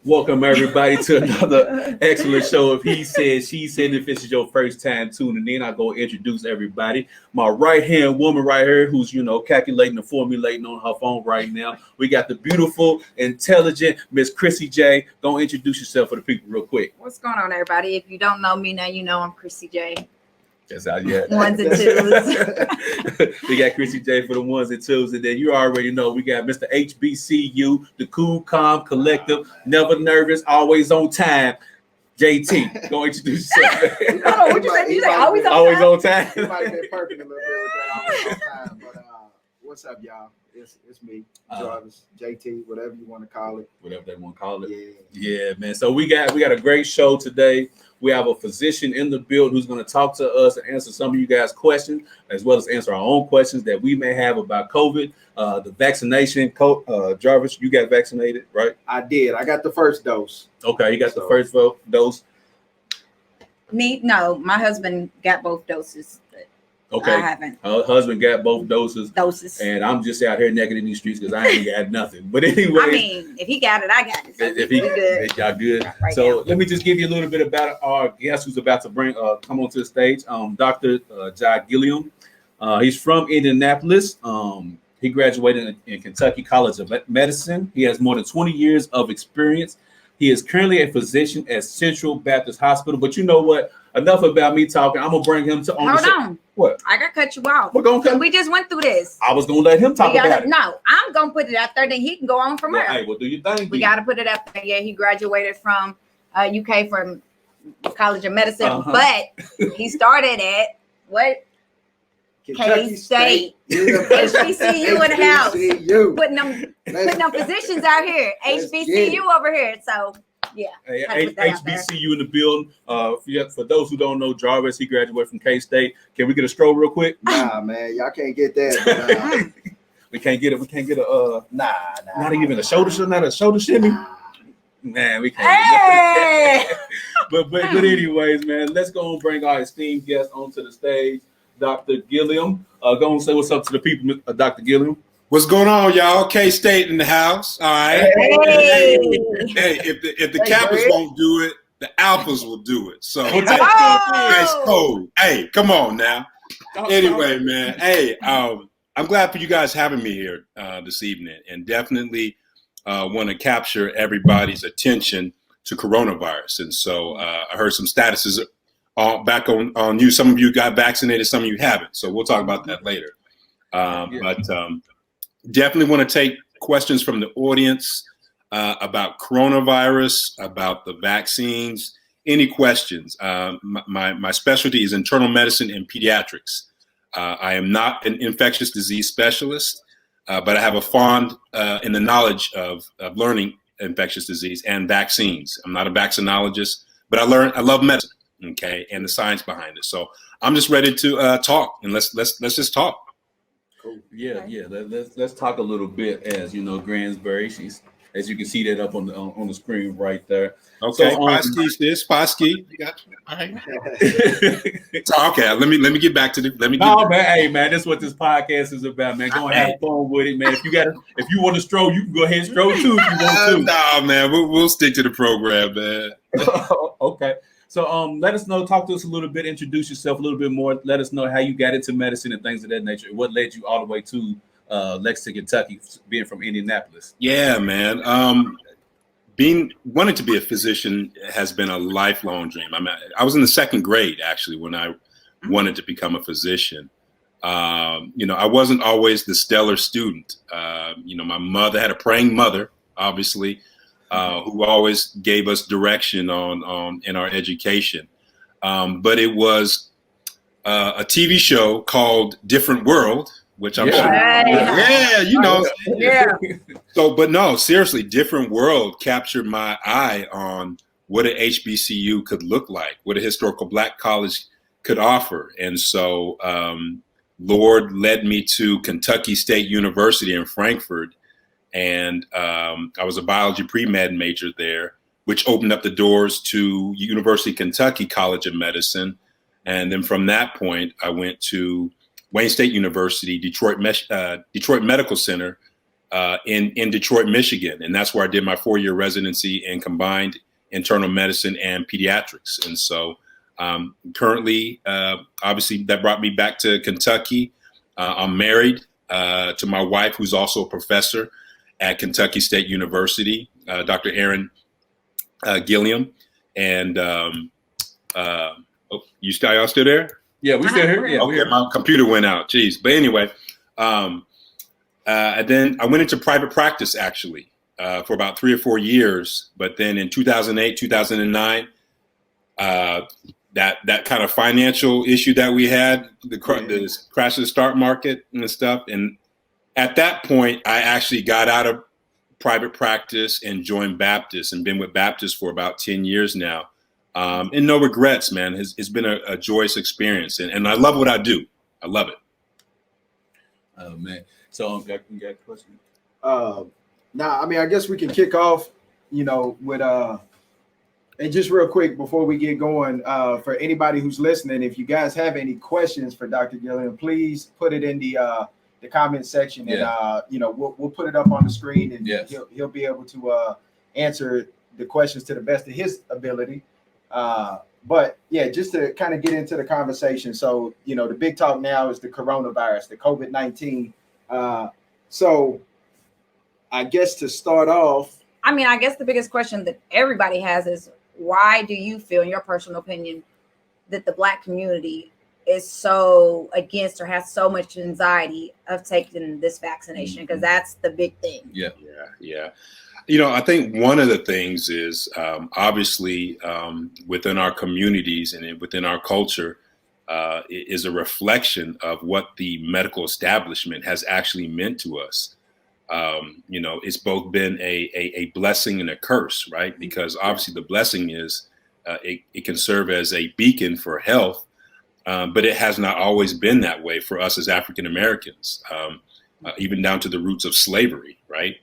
Welcome everybody to another excellent show of He Said, She Said. If this is your first time tuning in, I go introduce everybody. My right hand woman right here, who's calculating and formulating on her phone right now. We got the beautiful, intelligent Miss Chrissy J. Go introduce yourself for the people real quick. What's going on, everybody? If you don't know me now, you know I'm Chrissy J. That's how you Ones and twos. We got Chrissy J for the ones and twos, and then you already know we got Mr. HBCU, the cool, calm, collective, never nervous, always on time. JT, go introduce yourself. Hold on, what you say? You say always on time. It might have been perfect a little bit with that always on time, but what's up, y'all? It's me, Jarvis, JT, whatever you want to call it. Whatever they want to call it. Yeah, man. So we got a great show today. We have a physician in the building who's going to talk to us and answer some of you guys' questions, as well as answer our own questions that we may have about COVID, the vaccination. Jarvis, you got vaccinated, right? I did. I got the first dose. Okay, you got the first dose. Me? No, my husband got both doses. Okay. I haven't. Her husband got both doses. And I'm just out here naked in these streets because I ain't got nothing. But anyway. I mean, if he got it, I got it. So if he good. Y'all good. Right So now. let me just give you a little bit about our guest who's about to come onto the stage. Dr. Jai Gilliam. He's from Indianapolis. He graduated in Kentucky College of Medicine. He has more than 20 years of experience. He is currently a physician at Central Baptist Hospital. But you know what? Enough about me talking. I'm gonna bring him to Hold on. What? I gotta cut you off. We're gonna cut. We just went through this. I was gonna let him talk about it. No, I'm gonna put it out there. Then he can go on from there. Hey, well, do your thing. We gotta put it out there. Yeah, he graduated from UK from College of Medicine, but he started at what? Kentucky K-State. HBCU in the house. Putting them physicians out here. HBCU over here. So yeah. HBCU in the building. For those who don't know, Jarvis, he graduated from K-State. Can we get a stroll real quick? Nah, man, y'all can't get that. We can't get it. We can't get a not even a shoulder shimmy. Man, we can't. Hey! but anyways, man, let's go and bring our esteemed guest onto the stage, Dr. Gilliam. Go and say what's up to the people, Dr. Gilliam. What's going on, y'all? K-State in the house. All right. Hey, if the Kappas won't do it, the Alphas will do it. So that's cold. Hey, come on now. Anyway, man. Hey, I'm glad for you guys having me here this evening, and definitely want to capture everybody's attention to coronavirus. And so I heard some statuses back on you. Some of you got vaccinated, some of you haven't. So we'll talk about that later. But definitely want to take questions from the audience about coronavirus, about the vaccines, any questions. My specialty is internal medicine and pediatrics. I am not an infectious disease specialist, but I have a fond in the knowledge of learning infectious disease and vaccines. I'm not a vaccinologist, but I love medicine, okay, and the science behind it. So I'm just ready to talk, and let's just talk. Cool. Yeah. Let's talk a little bit. As you know, Gransbury. She's, as you can see that up on the screen right there. Okay, so, Posky. You got all right. So, okay, let me get back to the. Hey man, that's what this podcast is about, man. Go and have fun with it, man. If you want to stroll, you can go ahead and stroll too if you want to. No, man, we'll stick to the program, man. Okay. So let us know, talk to us a little bit, introduce yourself a little bit more. Let us know how you got into medicine and things of that nature. What led you all the way to Lexington, Kentucky, being from Indianapolis? Yeah, man. Wanting to be a physician has been a lifelong dream. I was in the second grade, actually, when I wanted to become a physician. I wasn't always the stellar student. My mother had a praying mother, obviously, who always gave us direction in our education. But it was a TV show called Different World, which I'm sure. Yeah. So, but no, seriously, Different World captured my eye on what an HBCU could look like, what a historical Black college could offer. And so Lord led me to Kentucky State University in Frankfort. And I was a biology pre-med major there, which opened up the doors to University of Kentucky College of Medicine. And then from that point, I went to Wayne State University, Detroit Medical Center, in Detroit, Michigan. And that's where I did my 4-year residency in combined internal medicine and pediatrics. And so currently, obviously, that brought me back to Kentucky. I'm married to my wife, who's also a professor at Kentucky State University, Dr. Erin Gilliam. And y'all still there? Yeah, we still here. Yeah, okay, my computer went out. Jeez. But anyway, and then I went into private practice actually for about 3 or 4 years. But then in 2008, 2009, that kind of financial issue that we had, the crash of the stock market and stuff. And at that point, I actually got out of private practice and joined Baptist and been with Baptist for about 10 years now. And no regrets, man. It's been a joyous experience. And I love what I do. I love it. Oh, man. So, you got a question? Now, I mean, I guess we can kick off, with and just real quick before we get going, for anybody who's listening, if you guys have any questions for Dr. Gilliam, please put it in the comment section, and we'll put it up on the screen, and he'll be able to answer the questions to the best of his ability. But yeah, just to kind of get into the conversation. So, the big talk now is the coronavirus, the COVID-19. So I guess to start off, I mean, I guess the biggest question that everybody has is, why do you feel, in your personal opinion, that the Black community is so against or has so much anxiety of taking this vaccination? Because that's the big thing. Yeah. I think one of the things is obviously within our communities and within our culture is a reflection of what the medical establishment has actually meant to us. It's both been a blessing and a curse, right? Because obviously the blessing is it can serve as a beacon for health, but it has not always been that way for us as African Americans, even down to the roots of slavery, right?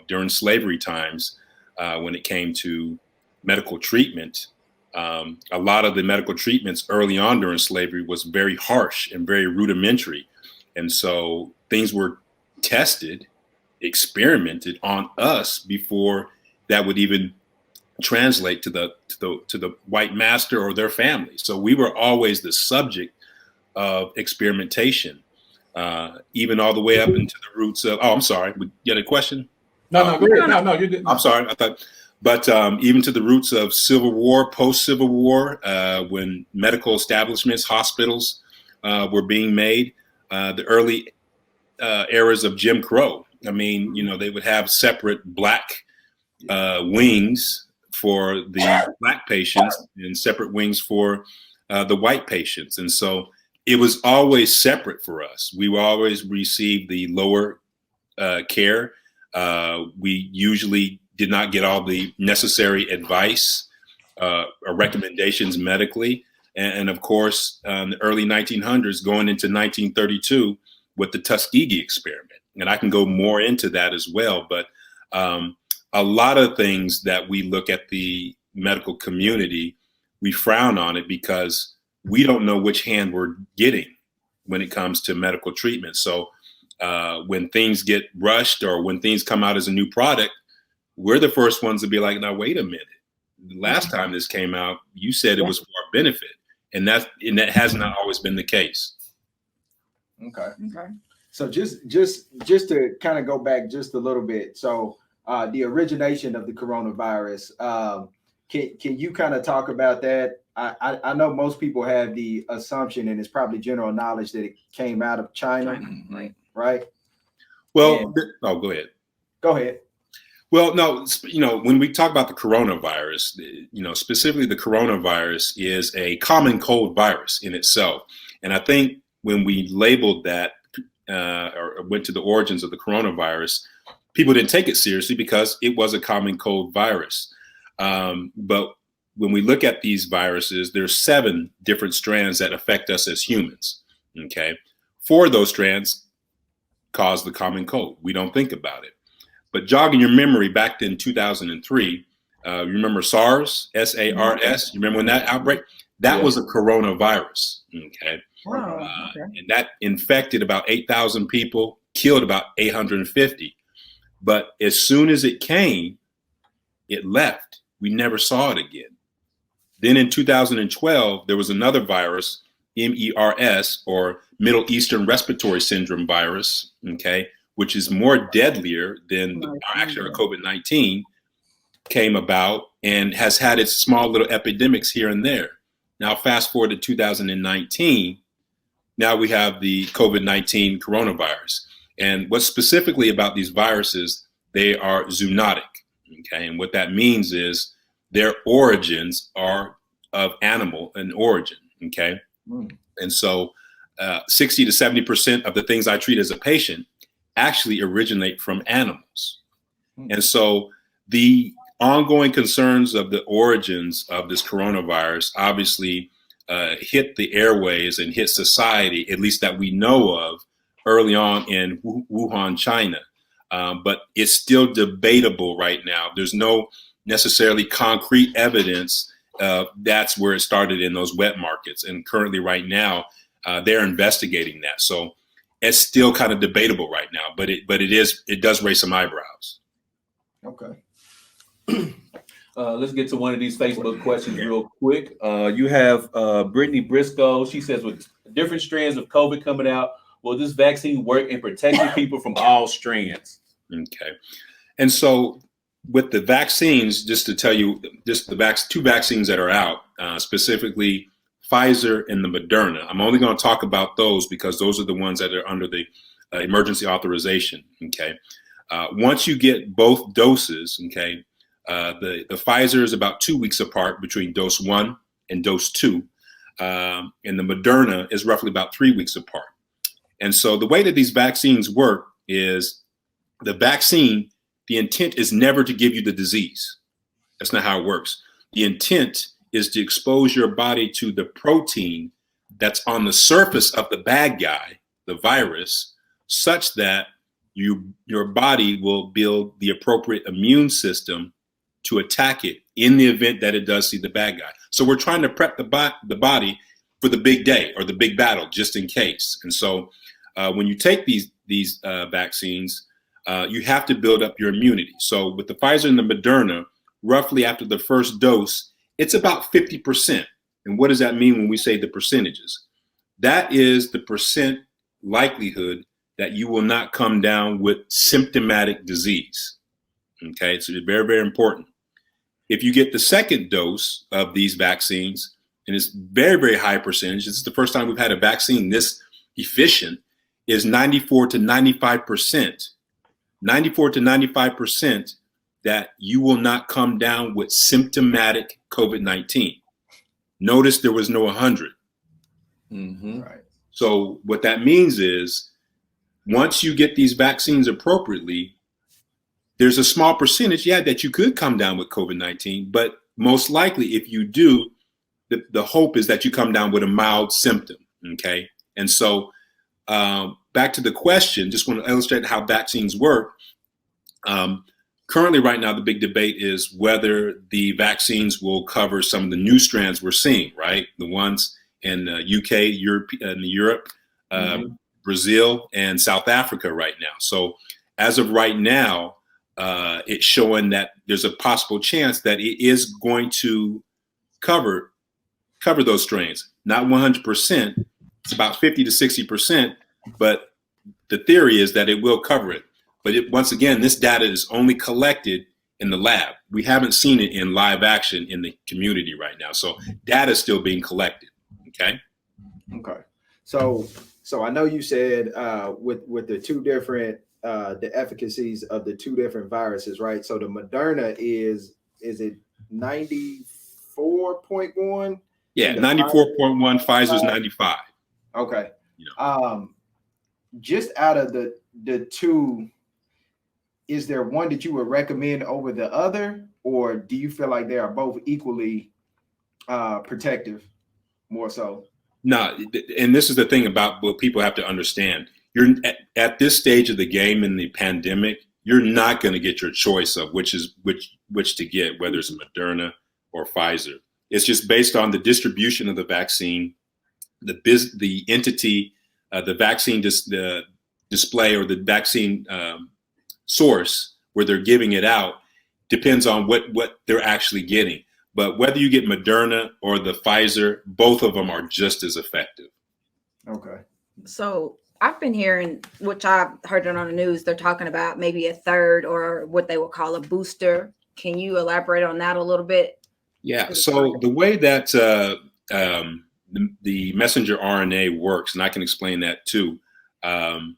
During slavery times, when it came to medical treatment, a lot of the medical treatments early on during slavery was very harsh and very rudimentary. And so things were tested, experimented on us before that would even translate to the white master or their family. So we were always the subject of experimentation, even all the way up into the roots of. Oh, I'm sorry. You had a question? No, go ahead. No, you're good. I'm sorry. I thought, but even to the roots of Civil War, post-Civil War, when medical establishments, hospitals were being made, the early eras of Jim Crow. I mean, they would have separate Black wings for the Black patients and separate wings for the white patients. And so it was always separate for us. We would always receive the lower care. We usually did not get all the necessary advice or recommendations medically. And of course, in the early 1900s, going into 1932, with the Tuskegee experiment. And I can go more into that as well. But a lot of things that we look at the medical community, we frown on it because we don't know which hand we're getting when it comes to medical treatment. So when things get rushed or when things come out as a new product, we're the first ones to be like, now, wait a minute. The last time this came out, you said it was for our benefit. And that has not always been the case. Okay. So just to kind of go back just a little bit. So the origination of the coronavirus, can you kind of talk about that? I know most people have the assumption, and it's probably general knowledge, that it came out of China. Right? Well, go ahead. Go ahead. Well, no, when we talk about the coronavirus, specifically the coronavirus is a common cold virus in itself. And I think when we labeled that or went to the origins of the coronavirus, people didn't take it seriously because it was a common cold virus. But when we look at these viruses, there's 7 different strands that affect us as humans. Okay. 4 of those strands cause the common cold. We don't think about it. But jogging your memory back in 2003, you remember SARS, SARS? You remember when that outbreak? That was a coronavirus. Okay. Wow. And that infected about 8,000 people, killed about 850. But as soon as it came, it left. We never saw it again. Then in 2012, there was another virus, MERS, or Middle Eastern Respiratory Syndrome virus, okay, which is more deadlier than actually COVID-19, came about and has had its small little epidemics here and there. Now, fast forward to 2019, now we have the COVID-19 coronavirus. And what's specifically about these viruses, they are zoonotic, okay? And what that means is their origins are of animal in origin, okay? And so 60 to 70% of the things I treat as a patient actually originate from animals. And so the ongoing concerns of the origins of this coronavirus obviously hit the airways and hit society, at least that we know of, early on in Wuhan, China. But it's still debatable right now. There's no necessarily concrete evidence that's where it started in those wet markets. And currently right now, they're investigating that. So it's still kind of debatable right now, but it does raise some eyebrows. Okay. Let's get to one of these Facebook questions real quick. You have Brittany Briscoe. She says, with different strands of COVID coming out, will this vaccine work in protecting people from all strands? Okay. And so with the vaccines, just to tell you, just the two vaccines that are out, specifically Pfizer and the Moderna, I'm only going to talk about those because those are the ones that are under the emergency authorization. Okay. Once you get both doses, okay, the Pfizer is about 2 weeks apart between dose 1 and dose 2. And the Moderna is roughly about 3 weeks apart. And so the way that these vaccines work is the vaccine, the intent is never to give you the disease. That's not how it works. The intent is to expose your body to the protein that's on the surface of the bad guy, the virus, such that your body will build the appropriate immune system to attack it in the event that it does see the bad guy. So we're trying to prep the body for the big day or the big battle, just in case. And so when you take these vaccines, you have to build up your immunity. So with the Pfizer and the Moderna, roughly after the first dose, it's about 50%. And what does that mean when we say the percentages? That is the percent likelihood that you will not come down with symptomatic disease. Okay, so it's very, very important. If you get the second dose of these vaccines, and it's very, very high percentage, this is the first time we've had a vaccine this efficient, is 94 to 95%. 94 to 95% that you will not come down with symptomatic COVID-19. Notice there was no 100. Mm-hmm. Right. So what that means is once you get these vaccines appropriately, there's a small percentage, that you could come down with COVID-19, but most likely if you do, the hope is that you come down with a mild symptom, okay? And so back to the question, just want to illustrate how vaccines work. Currently right now, the big debate is whether the vaccines will cover some of the new strands we're seeing, right? The ones in UK, Europe, Brazil, and South Africa right now. So as of right now, it's showing that there's a possible chance that it is going to cover those strains. Not 100%, it's about 50 to 60%, but the theory is that it will cover it. But once again, this data is only collected in the lab. We haven't seen it in live action in the community right now. So data is still being collected. Okay. Okay. So I know you said with the two different the efficacies of the two different viruses, right? So the Moderna is it 94.1? Yeah, 94.1. Pfizer's 95. Okay. Yeah. Just out of the two, is there one that you would recommend over the other, or do you feel like they are both equally protective, more so? No, and this is the thing about what people have to understand. You're at this stage of the game in the pandemic, you're not going to get your choice of which to get, whether it's Moderna or Pfizer. It's just based on the distribution of the vaccine the entity, the vaccine the display or the vaccine source where they're giving it out depends on what they're actually getting. But whether you get Moderna or the Pfizer, both of them are just as effective. Okay. So I've been hearing, which I've heard it on the news, they're talking about maybe a third or what they would call a booster. Can you elaborate on that a little bit? Yeah. So the way that the messenger RNA works, and I can explain that too, the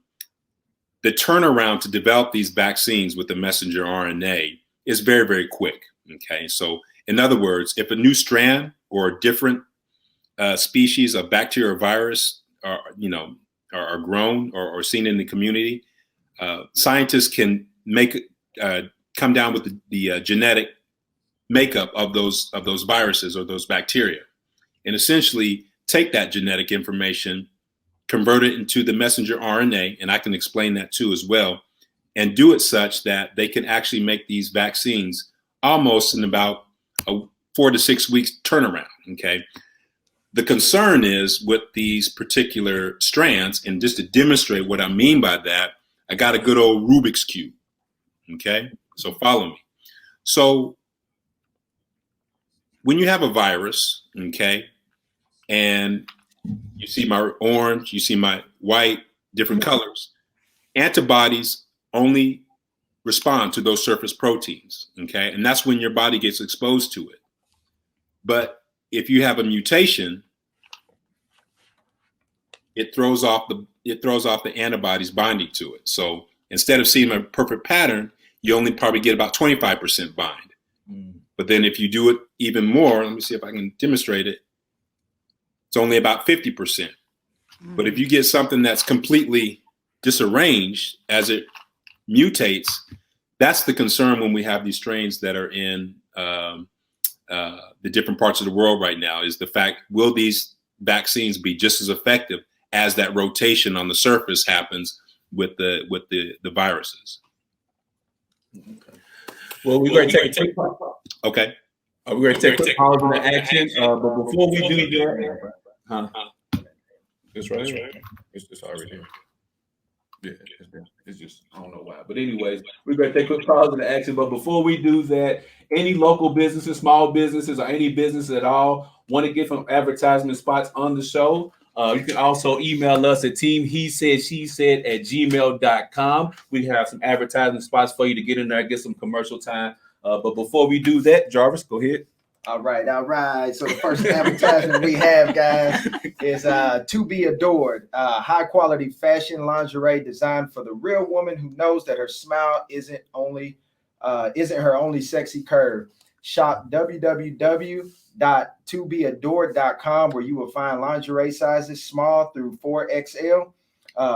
turnaround to develop these vaccines with the messenger RNA is very, very quick. Okay. So in other words, if a new strand or a different species of bacteria or virus are grown or seen in the community, scientists can come down with the genetic makeup of those viruses or those bacteria, and essentially take that genetic information, convert it into the messenger RNA, and I can explain that too as well, and do it such that they can actually make these vaccines almost in about a 4 to 6 weeks turnaround. Okay. The concern is with these particular strands, and just to demonstrate what I mean by that, I got a good old Rubik's Cube. Okay. So follow me. So when you have a virus, okay, and you see my orange, you see my white, different colors, antibodies only respond to those surface proteins, okay? And that's when your body gets exposed to it. But if you have a mutation, it throws off the antibodies binding to it. So instead of seeing a perfect pattern, you only probably get about 25% bind. But then if you do it even more, let me see if I can demonstrate it, it's only about 50%. But if you get something that's completely disarranged as it mutates, that's the concern when we have these strains that are in the different parts of the world right now, is the fact, will these vaccines be just as effective as that rotation on the surface happens with the viruses? Okay. Well, we're going to take a quick pause. Okay. We're going to take a quick pause in the action. But before we do that, it's right. It's already there. Yeah, it's just, I don't know why. But anyways, we're going to take a quick pause in the action. But before we do that, any local businesses, small businesses, or any business at all want to get some advertisement spots on the show, you can also email us at teamhesaidShesaid@gmail.com. We have some advertising spots for you to get in there, get some commercial time. But before we do that, Jarvis, go ahead. All right. So the first advertisement we have, guys, is To Be Adored, high quality fashion lingerie designed for the real woman who knows that her smile isn't her only sexy curve. Shop www.tobeadored.com, where you will find lingerie sizes small through 4XL.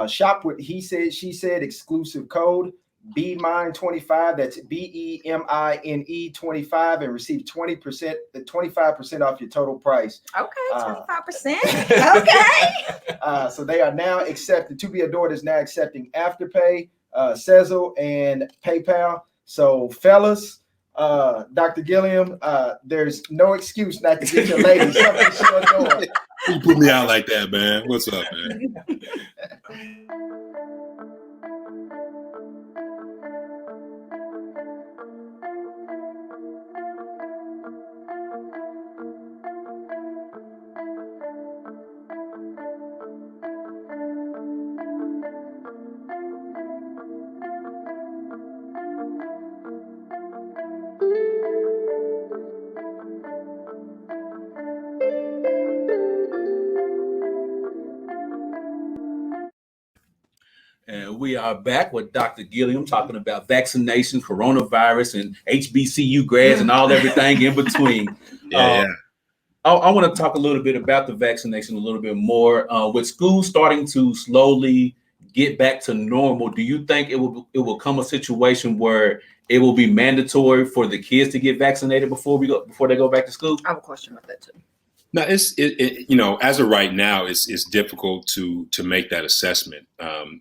Shop with He Said, She Said exclusive code BMINE25, that's BEMINE 25, and receive 25% off your total price. Okay, 25%. Okay. So they are now accepted. To Be Adored is now accepting Afterpay, Sezzle, and PayPal. So fellas, Dr. Gilliam, there's no excuse not to get your lady something she adores. You put me out like that, man. What's up, man? And we are back with Dr. Gilliam talking about vaccination, coronavirus, and HBCU grads and everything in between. I want to talk a little bit about the vaccination a little bit more. With schools starting to slowly get back to normal, do you think it will come a situation where it will be mandatory for the kids to get vaccinated before they go back to school? I have a question about that too. No, it's as of right now, it's difficult to make that assessment.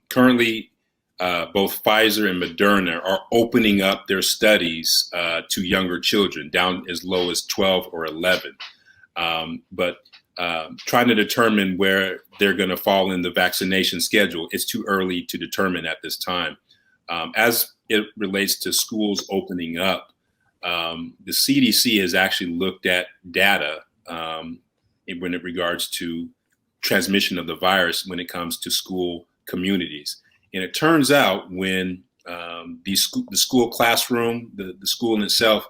Currently, both Pfizer and Moderna are opening up their studies to younger children, down as low as 12 or 11. But trying to determine where they're going to fall in the vaccination schedule. It's too early to determine at this time. As it relates to schools opening up, the CDC has actually looked at data when it regards to transmission of the virus when it comes to school communities. And it turns out when the school classroom, the school in itself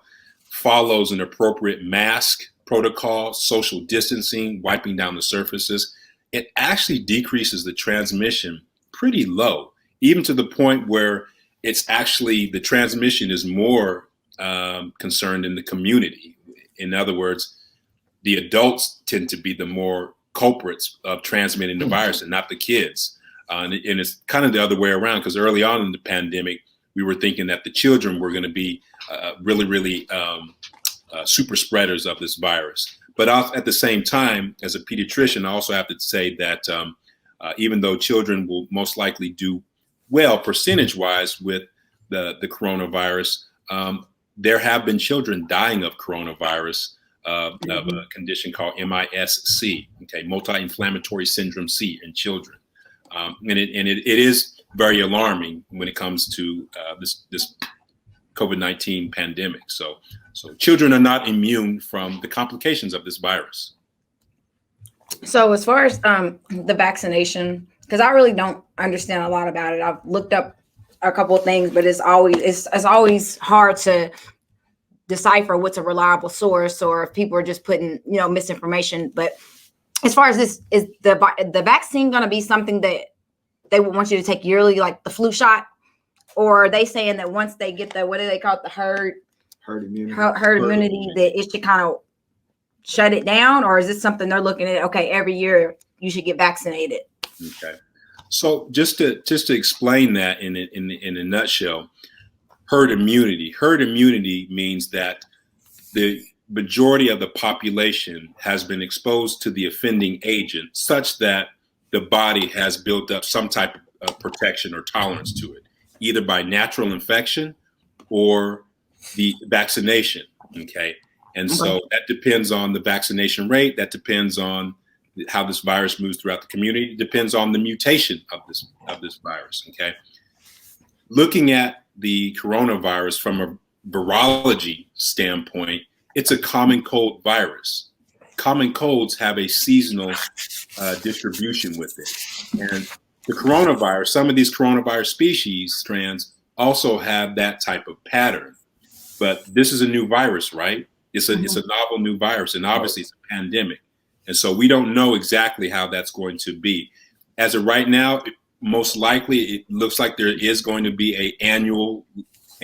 follows an appropriate mask protocol, social distancing, wiping down the surfaces, it actually decreases the transmission pretty low, even to the point where it's actually the transmission is more concerned in the community. In other words, the adults tend to be the more culprits of transmitting the virus and not the kids. And it's kind of the other way around, because early on in the pandemic, we were thinking that the children were going to be really super spreaders of this virus. But at the same time, as a pediatrician, I also have to say that even though children will most likely do well percentage-wise with the coronavirus, there have been children dying of coronavirus of a condition called MIS-C, okay, multi-inflammatory syndrome C in children. And it is very alarming when it comes to this COVID-19 pandemic. So children are not immune from the complications of this virus. So as far as the vaccination, because I really don't understand a lot about it. I've looked up a couple of things, but it's always hard to decipher what's a reliable source or if people are just putting, misinformation. But as far as this, is the vaccine going to be something that they would want you to take yearly, like the flu shot? Or are they saying that once they get what do they call it, the herd immunity, that it should kind of shut it down? Or is this something they're looking at, okay, every year you should get vaccinated? Okay. So just to explain that in a nutshell, herd immunity means that the majority of the population has been exposed to the offending agent such that the body has built up some type of protection or tolerance to it, either by natural infection or the vaccination. Okay. And so that depends on the vaccination rate. That depends on how this virus moves throughout the community. It depends on the mutation of this virus. Okay. Looking at the coronavirus from a virology standpoint, it's a common cold virus. Common colds have a seasonal distribution with it. And the coronavirus, some of these coronavirus species, strands, also have that type of pattern. But this is a new virus, right? It's a novel new virus, and obviously it's a pandemic. And so we don't know exactly how that's going to be. As of right now, most likely it looks like there is going to be a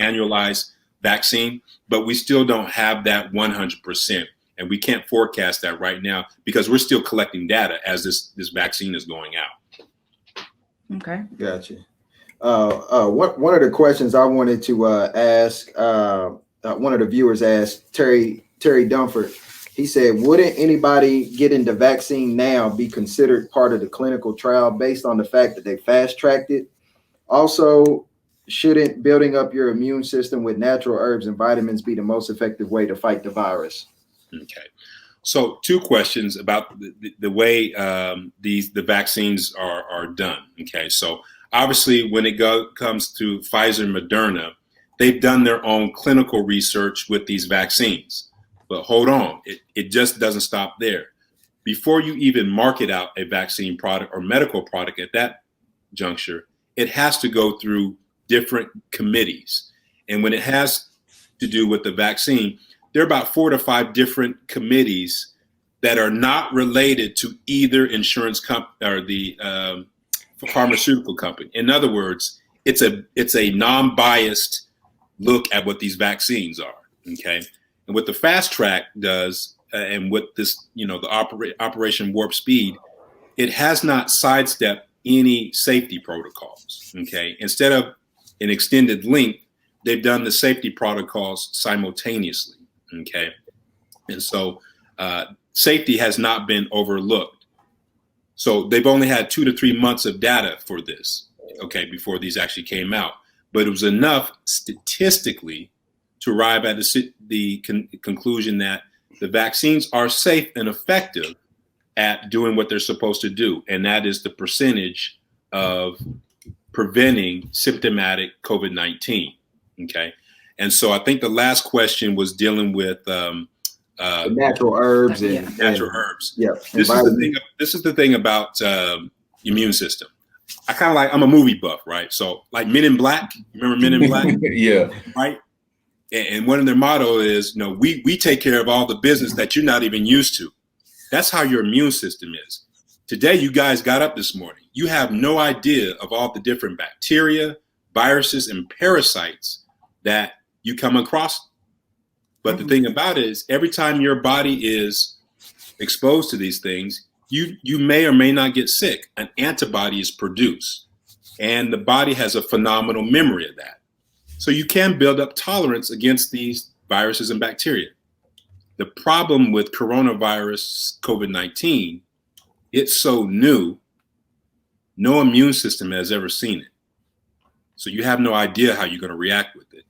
annualized vaccine, but we still don't have that 100%. And we can't forecast that right now because we're still collecting data as this vaccine is going out. Okay. Gotcha. One of the questions I wanted to ask, one of the viewers asked, Terry Dunford, he said, wouldn't anybody getting the vaccine now be considered part of the clinical trial based on the fact that they fast-tracked it? Also, shouldn't building up your immune system with natural herbs and vitamins be the most effective way to fight the virus? Okay. So 2 questions about the way the vaccines are done. Okay. So obviously when it comes to Pfizer and Moderna, they've done their own clinical research with these vaccines. But hold on, it just doesn't stop there. Before you even market out a vaccine product or medical product at that juncture, it has to go through different committees. And when it has to do with the vaccine, there are about 4 to 5 different committees that are not related to either insurance company or the pharmaceutical company. In other words, it's a non-biased look at what these vaccines are. Okay. And what the fast track does, and what this, the Operation Warp Speed, it has not sidestepped any safety protocols. Okay. Instead of an extended length, they've done the safety protocols simultaneously. Okay. And so safety has not been overlooked. So they've only had 2 to 3 months of data for this, okay, before these actually came out. But it was enough statistically to arrive at the conclusion that the vaccines are safe and effective at doing what they're supposed to do, and that is the percentage of preventing symptomatic COVID-19. Okay, and so I think the last question was dealing with natural herbs and natural herbs. Yeah, this is the thing about immune system. I'm a movie buff, right? So like Men in Black, remember Men in Black? Yeah. Right. And one of their motto is, we take care of all the business that you're not even used to. That's how your immune system is. Today, you guys got up this morning. You have no idea of all the different bacteria, viruses, and parasites that you come across. But the thing about it is, every time your body is exposed to these things, you may or may not get sick. An antibody is produced, and the body has a phenomenal memory of that. So you can build up tolerance against these viruses and bacteria. The problem with coronavirus, COVID-19, it's so new, no immune system has ever seen it. So you have no idea how you're going to react with it.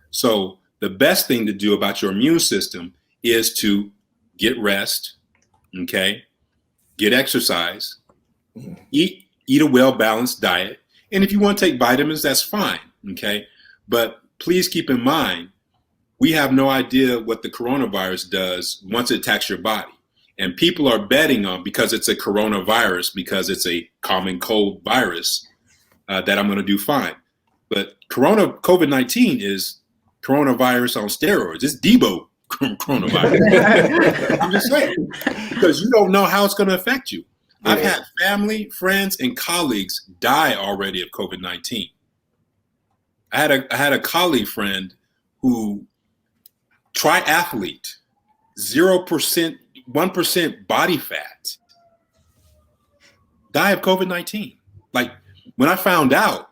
So the best thing to do about your immune system is to get rest, okay? Get exercise, eat a well-balanced diet. And if you want to take vitamins, that's fine, okay? But please keep in mind, we have no idea what the coronavirus does once it attacks your body. And people are betting on, because it's a coronavirus, because it's a common cold virus, that I'm going to do fine. But COVID-19 is coronavirus on steroids. It's Debo coronavirus. I'm just saying, because you don't know how it's going to affect you. I've had family, friends, and colleagues die already of COVID-19. I had a colleague friend who, triathlete, 0%, 1% body fat, die of COVID-19. Like, when I found out,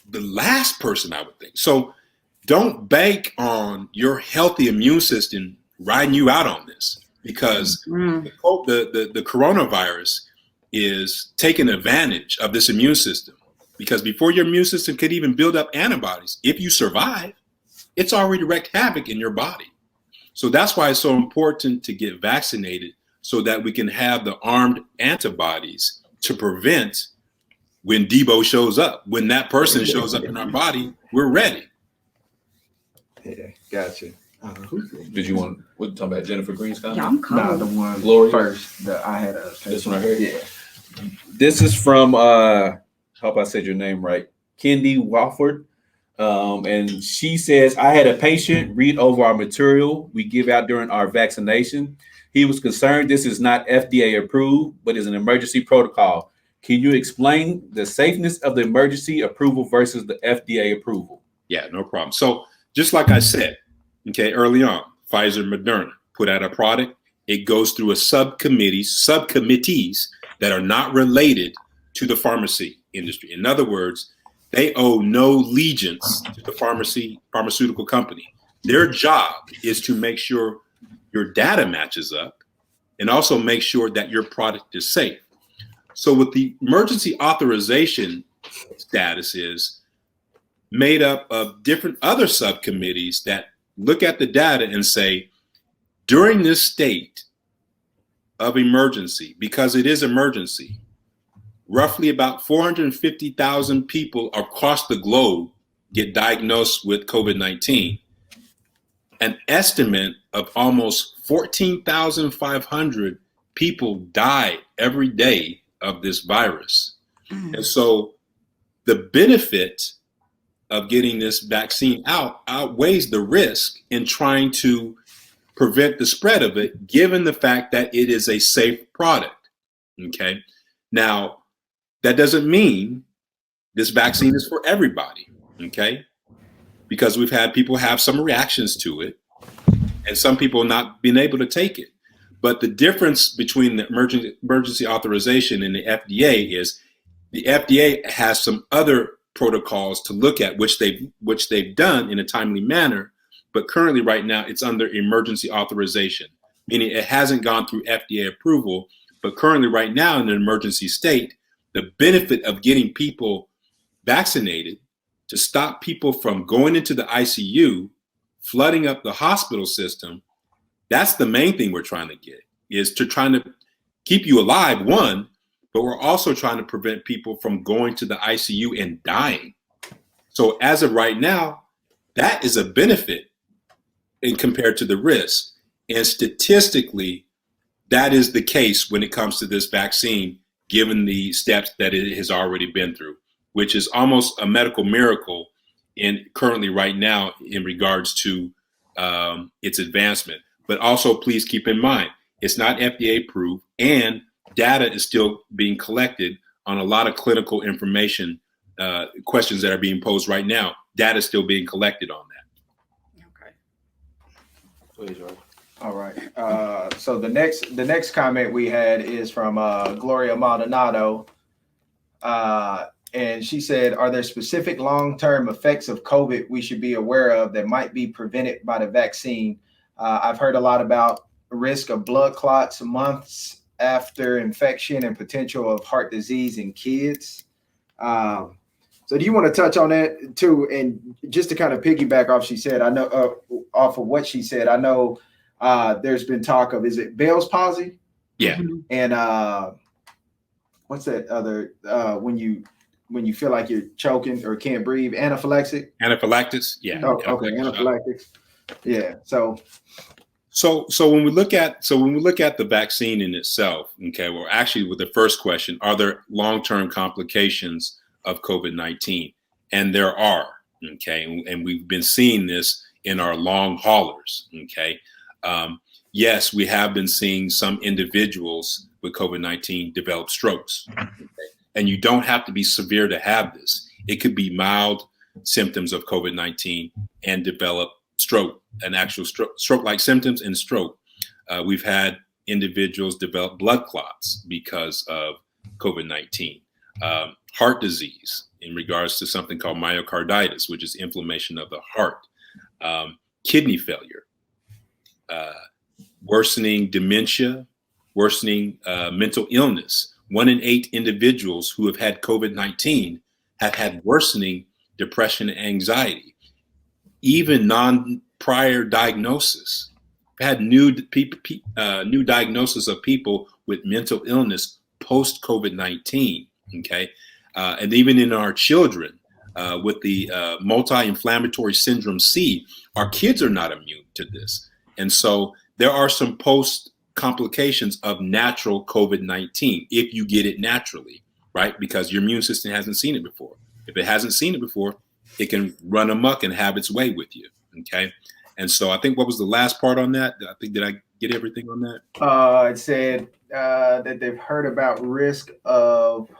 the last person I would think. So don't bank on your healthy immune system riding you out on this, because the coronavirus is taking advantage of this immune system. Because before your immune system could even build up antibodies, if you survive, it's already wreaked havoc in your body. So that's why it's so important to get vaccinated, so that we can have the armed antibodies to prevent when Debo shows up. When that person shows up in our body, we're ready. Yeah, gotcha. Did you want? What talking about? Jennifer Green's comment? Yeah, I'm cold. Nah, the one Gloria? first that I had This one right here? Yeah. This is from hope I said your name right, Kendi Wofford. And she says, I had a patient read over our material we give out during our vaccination. He was concerned this is not FDA approved, but is an emergency protocol. Can you explain the safeness of the emergency approval versus the FDA approval? Yeah, no problem. So just like I said, okay, early on, Pfizer, Moderna put out a product. It goes through a subcommittees that are not related to the pharmacy industry. In other words, they owe no allegiance to the pharmaceutical company. Their job is to make sure your data matches up and also make sure that your product is safe. So what the emergency authorization status is made up of different other subcommittees that look at the data and say, during this state of emergency, because it is emergency, roughly about 450,000 people across the globe get diagnosed with COVID-19. An estimate of almost 14,500 people die every day of this virus. And so the benefit of getting this vaccine out outweighs the risk in trying to prevent the spread of it, given the fact that it is a safe product. Okay. Now, that doesn't mean this vaccine is for everybody. Okay. Because we've had people have some reactions to it and some people not being able to take it. But the difference between the emergency authorization and the FDA is the FDA has some other protocols to look at, which they've done in a timely manner. But currently right now it's under emergency authorization, meaning it hasn't gone through FDA approval. But currently right now in an emergency state, the benefit of getting people vaccinated to stop people from going into the ICU, flooding up the hospital system, that's the main thing we're trying to get. is to trying to keep you alive, one, but we're also trying to prevent people from going to the ICU and dying. So as of right now, that is a benefit in compared to the risk. And statistically, that is the case when it comes to this vaccine, given the steps that it has already been through, which is almost a medical miracle currently right now in regards to its advancement. But also, please keep in mind, it's not FDA approved, and data is still being collected on a lot of clinical information, questions that are being posed right now. Data is still being collected on that. Okay. Please, George. All right. So the next comment we had is from Gloria Maldonado. And she said, are there specific long-term effects of COVID we should be aware of that might be prevented by the vaccine? I've heard a lot about risk of blood clots months after infection and potential of heart disease in kids. So do you want to touch on that too? And just to kind of piggyback off off of what she said, I know there's been talk of, is it Bell's palsy? Yeah. And what's that other, when you feel like you're choking or can't breathe, anaphylaxis? Anaphylaxis, yeah. Oh, okay, anaphylaxis. Yeah. So when we look at the vaccine in itself, okay, well, actually with the first question, are there long-term complications of COVID-19? And there are, okay, and we've been seeing this in our long haulers, okay. Yes, we have been seeing some individuals with COVID-19 develop strokes, okay? And you don't have to be severe to have this. It could be mild symptoms of COVID-19 and develop stroke, an actual stroke-like symptoms and stroke. We've had individuals develop blood clots because of COVID-19, heart disease in regards to something called myocarditis, which is inflammation of the heart, kidney failure, worsening dementia, worsening mental illness. 1 in 8 individuals who have had COVID-19 have had worsening depression and anxiety, even non-prior diagnosis. We've had new diagnosis of people with mental illness post COVID-19. Okay, and even in our children with the multi-inflammatory syndrome C, our kids are not immune to this, and so there are some post complications of natural COVID-19 if you get it naturally, right? Because your immune system hasn't seen it before. If it hasn't seen it before, it can run amok and have its way with you, okay? And so I think, what was the last part on that? I think, did I get everything on that? It said that they've heard about risk of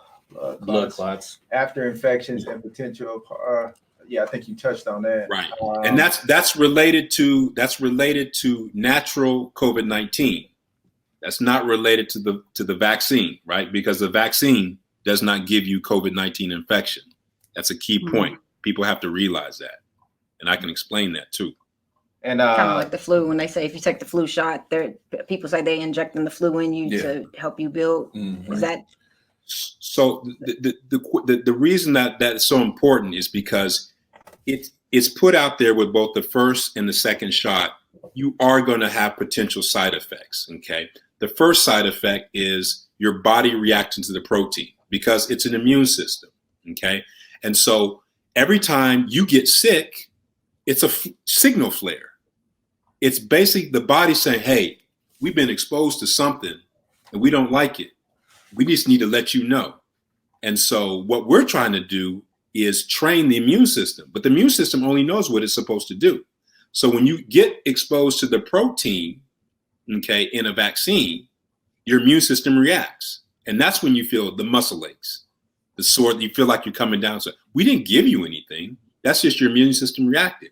Blood clots after infections and potential of yeah, I think you touched on that. Right. And that's related to natural COVID-19. That's not related to the vaccine, right? Because the vaccine does not give you COVID-19 infection. That's a key point. People have to realize that. And I can explain that too. And kind of like the flu, when they say if you take the flu shot, people say they injecting the flu in you to help you build. Is that? So the reason that that's so important is because it's put out there with both the first and the second shot, you are going to have potential side effects. Okay. The first side effect is your body reacting to the protein because it's an immune system. Okay. And so every time you get sick, it's a signal flare. It's basically the body saying, hey, we've been exposed to something and we don't like it. We just need to let you know. And so what we're trying to do is train the immune system, but the immune system only knows what it's supposed to do. So when you get exposed to the protein, okay, in a vaccine, your immune system reacts. And that's when you feel the muscle aches, the sore, you feel like you're coming down. So we didn't give you anything. That's just your immune system reacted.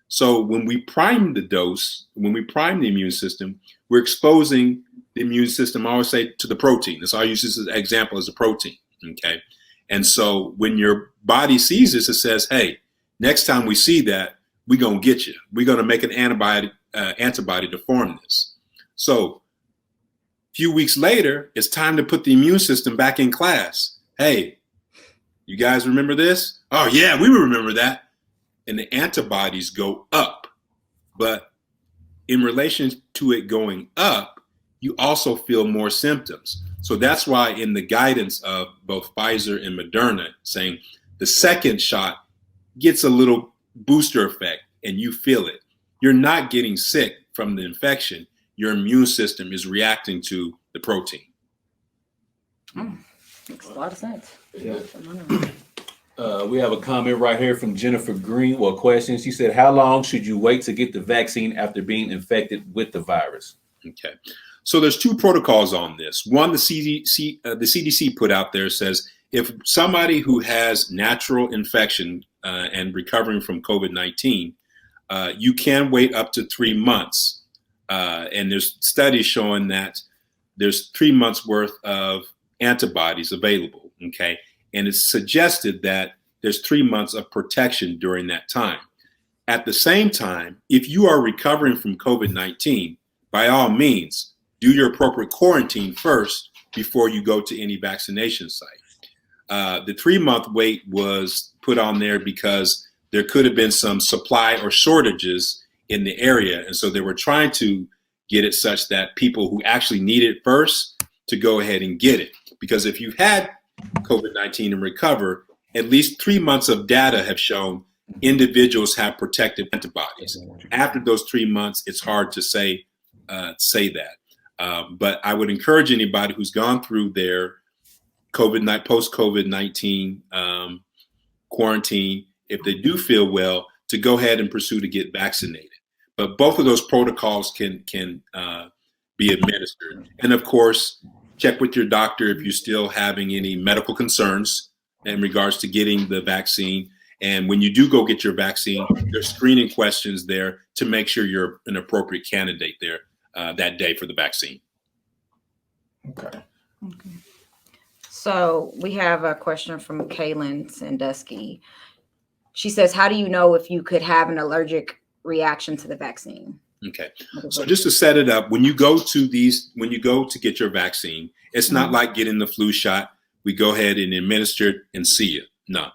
So when we prime the dose, when we prime the immune system, we're exposing the immune system, I always say, to the protein. So I use this as an example as a protein, okay? And so when your body sees this, it says, hey, next time we see that, we're going to get you. We're going to make an antibody to form this. So a few weeks later, it's time to put the immune system back in class. Hey, you guys remember this? Oh, yeah, we remember that. And the antibodies go up. But in relation to it going up, you also feel more symptoms. So that's why in the guidance of both Pfizer and Moderna saying the second shot gets a little booster effect and you feel it. You're not getting sick from the infection. Your immune system is reacting to the protein. Makes a lot of sense. Yeah. We have a comment right here from Jennifer Green. Well, question. She said, how long should you wait to get the vaccine after being infected with the virus? Okay. So there's two protocols on this. One, the CDC put out there says if somebody who has natural infection and recovering from COVID-19, you can wait up to 3 months. And there's studies showing that there's 3 months worth of antibodies available. Okay. And it's suggested that there's 3 months of protection during that time. At the same time, if you are recovering from COVID-19, by all means, do your appropriate quarantine first before you go to any vaccination site. The 3 month wait was put on there because there could have been some supply or shortages in the area. And so they were trying to get it such that people who actually need it first to go ahead and get it. Because if you've had COVID-19 and recover, at least 3 months of data have shown individuals have protective antibodies. After those 3 months, it's hard to say that. But I would encourage anybody who's gone through their post-COVID-19 quarantine, if they do feel well, to go ahead and pursue to get vaccinated. But both of those protocols can be administered. And of course, check with your doctor if you're still having any medical concerns in regards to getting the vaccine. And when you do go get your vaccine, there's screening questions there to make sure you're an appropriate candidate there that day for the vaccine. Okay. So we have a question from Kaylin Sandusky. She says, how do you know if you could have an allergic reaction to the vaccine? Okay. So just to set it up, when you go to get your vaccine, it's not like getting the flu shot. We go ahead and administer it and see you. No.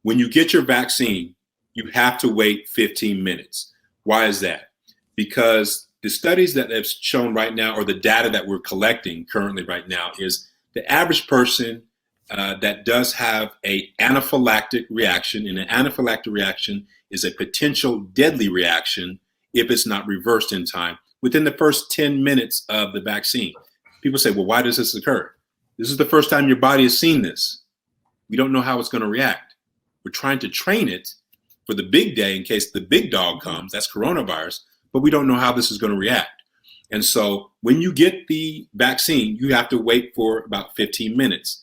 When you get your vaccine, you have to wait 15 minutes. Why is that? Because the studies that have shown right now, or the data that we're collecting currently right now, is the average person that does have an anaphylactic reaction, and an anaphylactic reaction is a potential deadly reaction if it's not reversed in time within the first 10 minutes of the vaccine. People say, well, why does this occur? This is the first time your body has seen this. We don't know how it's going to react. We're trying to train it for the big day in case the big dog comes, that's coronavirus, but we don't know how this is going to react. And so when you get the vaccine, you have to wait for about 15 minutes.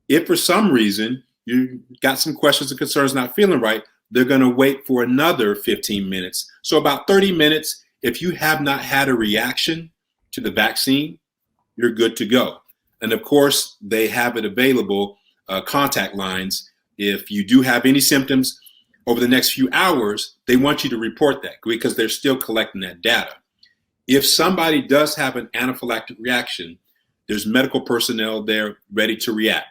If for some reason you got some questions and concerns, not feeling right, they're going to wait for another 15 minutes. So about 30 minutes, if you have not had a reaction to the vaccine, you're good to go. And of course, they have it available, contact lines. If you do have any symptoms over the next few hours, they want you to report that because they're still collecting that data. If somebody does have an anaphylactic reaction, there's medical personnel there ready to react.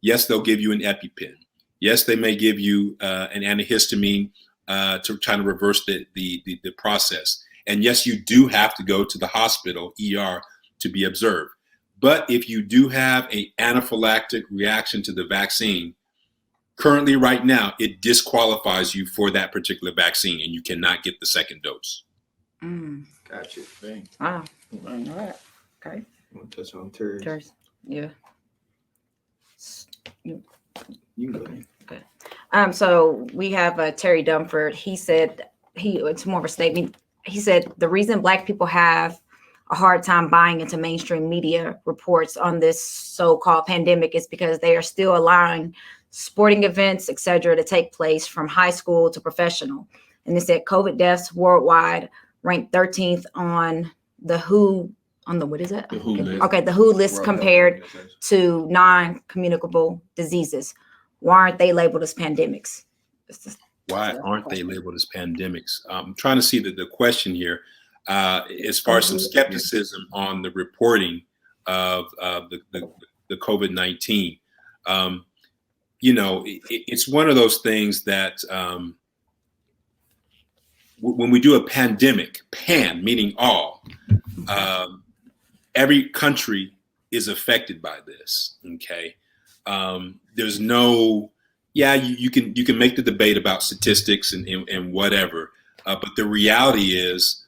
Yes, they'll give you an EpiPen. Yes, they may give you an antihistamine to try to reverse the process. And yes, you do have to go to the hospital, ER, to be observed. But if you do have an anaphylactic reaction to the vaccine, currently right now, it disqualifies you for that particular vaccine and you cannot get the second dose. Gotcha. Thanks. Wow. All right. Okay. We'll touch on Terry. Yeah. You can go ahead. Okay. So we have Terry Dunford. He said it's more of a statement. He said the reason Black people have a hard time buying into mainstream media reports on this so-called pandemic is because they are still allowing sporting events, et cetera, to take place from high school to professional. And they said COVID deaths worldwide ranked 13th on the WHO, what is it? The WHO list. Okay, the WHO list compared to non-communicable diseases. Why aren't they labeled as pandemics? Why aren't they labeled as pandemics? I'm trying to see the question here. As far as some skepticism on the reporting of the COVID-19, it's one of those things that when we do a pandemic, pan meaning all, every country is affected by this. Okay. There's no, you can make the debate about statistics and whatever, but the reality is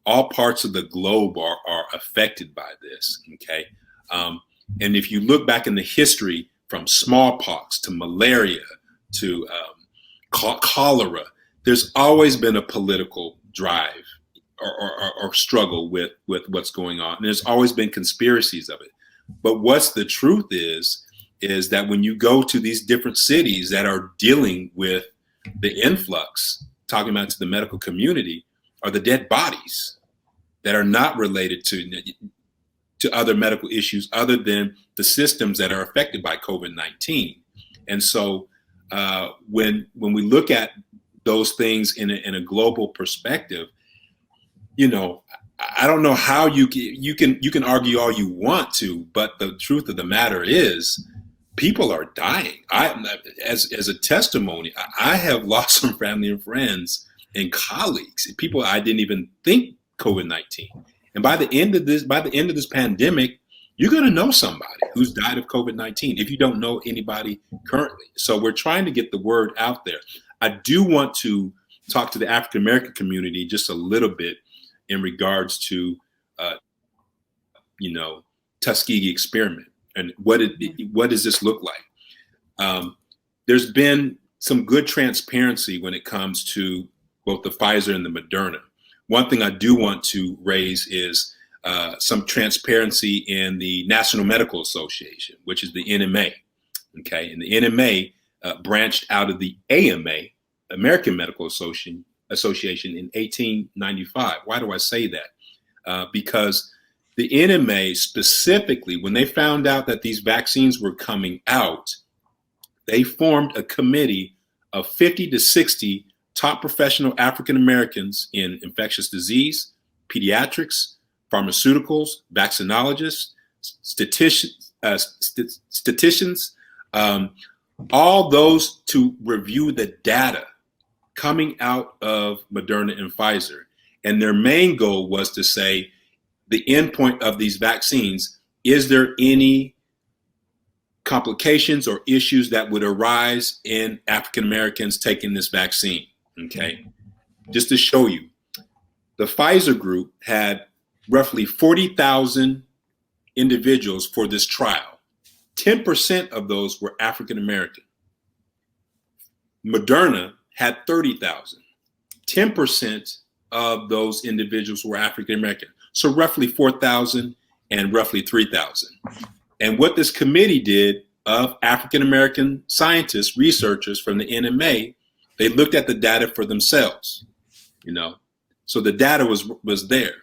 all parts of the globe are affected by this. Okay. And if you look back in the history from smallpox to malaria to cholera, there's always been a political drive or struggle with what's going on. And there's always been conspiracies of it. But what's the truth is that when you go to these different cities that are dealing with the influx, talking about to the medical community, are the dead bodies that are not related to other medical issues other than the systems that are affected by COVID-19. And so when we look at those things in a global perspective, I don't know how you can argue all you want to, but the truth of the matter is people are dying. As a testimony, I have lost some family and friends and colleagues, people I didn't even think COVID-19. And by the end of this pandemic, you're going to know somebody who's died of COVID-19 if you don't know anybody currently. So we're trying to get the word out there. I do want to talk to the African American community just a little bit in regards to, Tuskegee experiment and what does this look like? There's been some good transparency when it comes to both the Pfizer and the Moderna. One thing I do want to raise is some transparency in the National Medical Association, which is the NMA. Okay, and the NMA branched out of the AMA, American Medical Association, in 1895. Why do I say that? Because the NMA specifically, when they found out that these vaccines were coming out, they formed a committee of 50 to 60 top professional African Americans in infectious disease, pediatrics, pharmaceuticals, vaccinologists, statisticians, all those to review the data coming out of Moderna and Pfizer. And their main goal was to say the endpoint of these vaccines, is there any complications or issues that would arise in African Americans taking this vaccine? Okay, just to show you, the Pfizer group had roughly 40,000 individuals for this trial. 10% of those were African American. Moderna had 30,000. 10% of those individuals were African American. So roughly 4,000 and roughly 3,000. And what this committee did of African American scientists, researchers from the NMA, they looked at the data for themselves, So the data was there.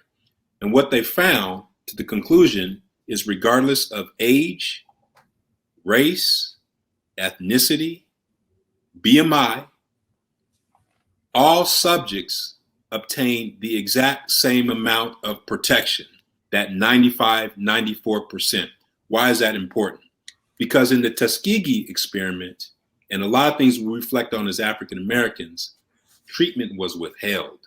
And what they found to the conclusion is regardless of age, race, ethnicity, BMI, all subjects obtain the exact same amount of protection, that 95, 94%. Why is that important? Because in the Tuskegee experiment, and a lot of things we reflect on as African Americans, treatment was withheld.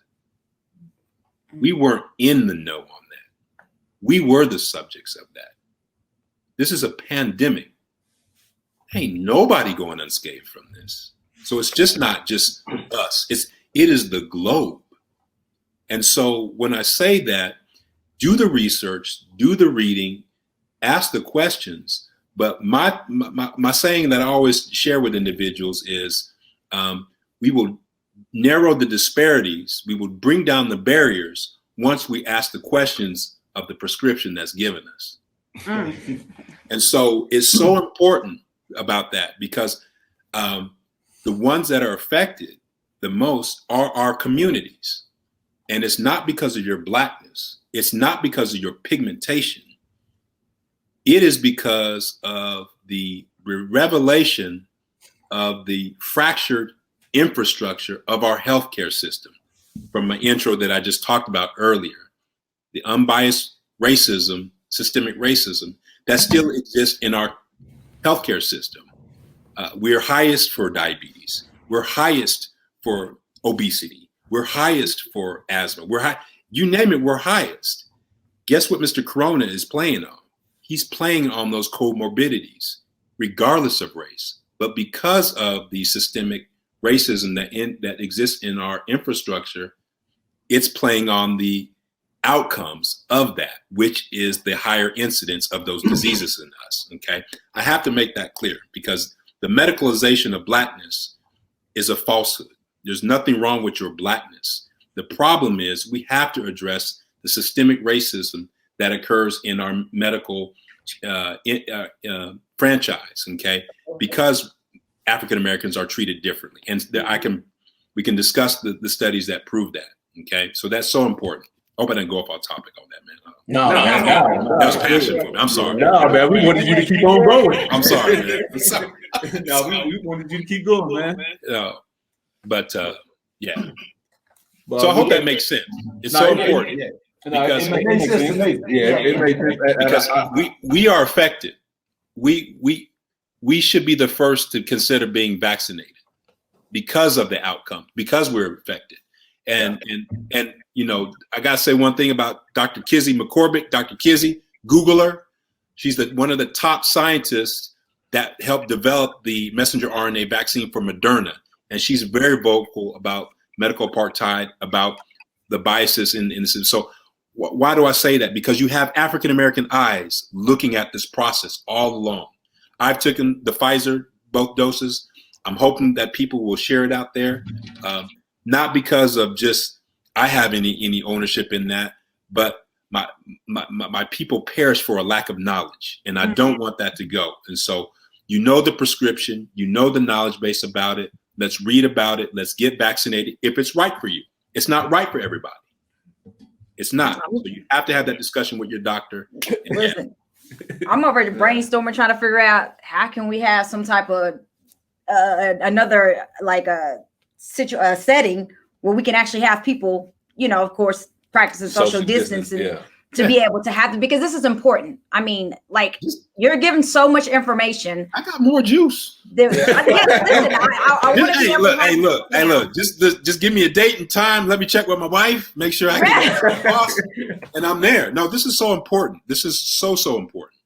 We weren't in the know on that. We were the subjects of that. This is a pandemic. Ain't nobody going unscathed from this. So it's just not just us. It is the globe. And so when I say that, do the research, do the reading, ask the questions. But my saying that I always share with individuals is we will narrow the disparities. We will bring down the barriers once we ask the questions of the prescription that's given us. And so it's so important about that because the ones that are affected the most are our communities. And it's not because of your blackness. It's not because of your pigmentation. It is because of the revelation of the fractured infrastructure of our healthcare system. From my intro that I just talked about earlier, the unbiased racism, systemic racism that still exists in our healthcare system. We're highest for diabetes. We're highest for obesity. We're highest for asthma. You name it, we're highest. guess what Mr. Corona is playing on? He's playing on those comorbidities, regardless of race. But because of the systemic racism that exists in our infrastructure, it's playing on the outcomes of that, which is the higher incidence of those diseases in us. Okay, I have to make that clear because the medicalization of Blackness is a falsehood. There's nothing wrong with your Blackness. The problem is we have to address the systemic racism that occurs in our medical franchise. Okay, because African Americans are treated differently, and we can discuss the studies that prove that. Okay, so that's so important. I hope I didn't go off on topic on that, man. No, that was passion for me. I'm sorry. No, man, we wanted you to keep on going. I'm sorry, man. I'm sorry. No, we wanted you to keep going, man. But yeah. So I hope that makes sense. It's so important because it makes sense to me. Yeah, it makes sense because we are affected. We should be the first to consider being vaccinated because of the outcome, because we're affected. And you know, I gotta say one thing about Dr. Kizzy McCormick. Dr. Kizzy, Google her. She's one of the top scientists that helped develop the messenger RNA vaccine for Moderna. And she's very vocal about medical apartheid, about the biases in the system. So why do I say that? Because you have African-American eyes looking at this process all along. I've taken the Pfizer, both doses. I'm hoping that people will share it out there. Not because of just I have any ownership in that, but my people perish for a lack of knowledge, and I don't want that to go. And so, you know, the prescription, you know, the knowledge base about it. Let's read about it. Let's get vaccinated if it's right for you. It's not right for everybody. It's not. So you have to have that discussion with your doctor. Listen, I'm over to brainstorming, trying to figure out how can we have some type of another like a setting where we can actually have people, you know, of course, practicing social distancing to be able to have them, because this is important. I mean, like, you're giving so much information. I got more juice. Listen, I want to be look, just give me a date and time. Let me check with my wife, make sure I can get and I'm there. No, this is so important. This is so important.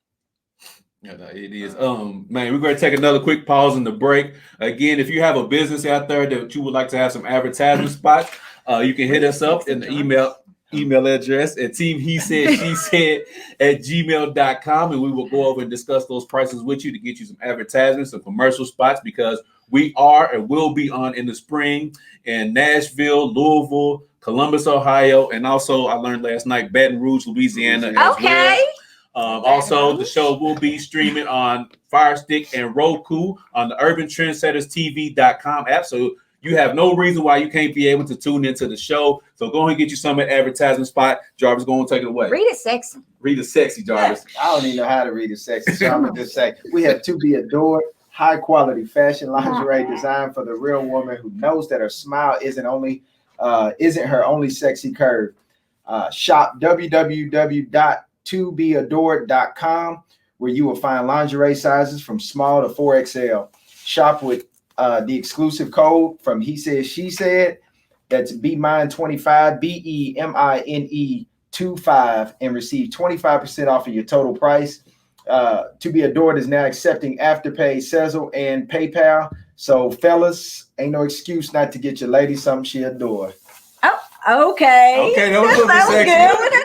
Yeah, no, it is. Man, we're going to take another quick pause in the break. Again, if you have a business out there that you would like to have some advertisement spots, you can hit us up in the email address at teamhesaidShesaid@gmail.com, and we will go over and discuss those prices with you to get you some advertisements, some commercial spots, because we are and will be on in the spring in Nashville, Louisville, Columbus, Ohio, and also I learned last night Baton Rouge, Louisiana. Okay. Also, the show will be streaming on Fire Stick and Roku on the UrbanTrendsettersTV.com app. So you have no reason why you can't be able to tune into the show. So go ahead and get you some advertisement spot. Jarvis, go and take it away. Read it sexy. Read it sexy, Jarvis. I don't even know how to read it sexy. So I'm going to just say we have To Be Adored, high quality fashion lingerie designed for the real woman who knows that her smile isn't her only sexy curve. Shop www.tobeadored.com, where you will find lingerie sizes from small to 4XL. Shop with the exclusive code from He Said She Said. That's BMINE25, BEMINE25, and receive 25% off of your total price. To Be Adored is now accepting Afterpay, Sezzle, and PayPal. So, fellas, ain't no excuse not to get your lady something she adore. Oh, okay. Okay, that was good.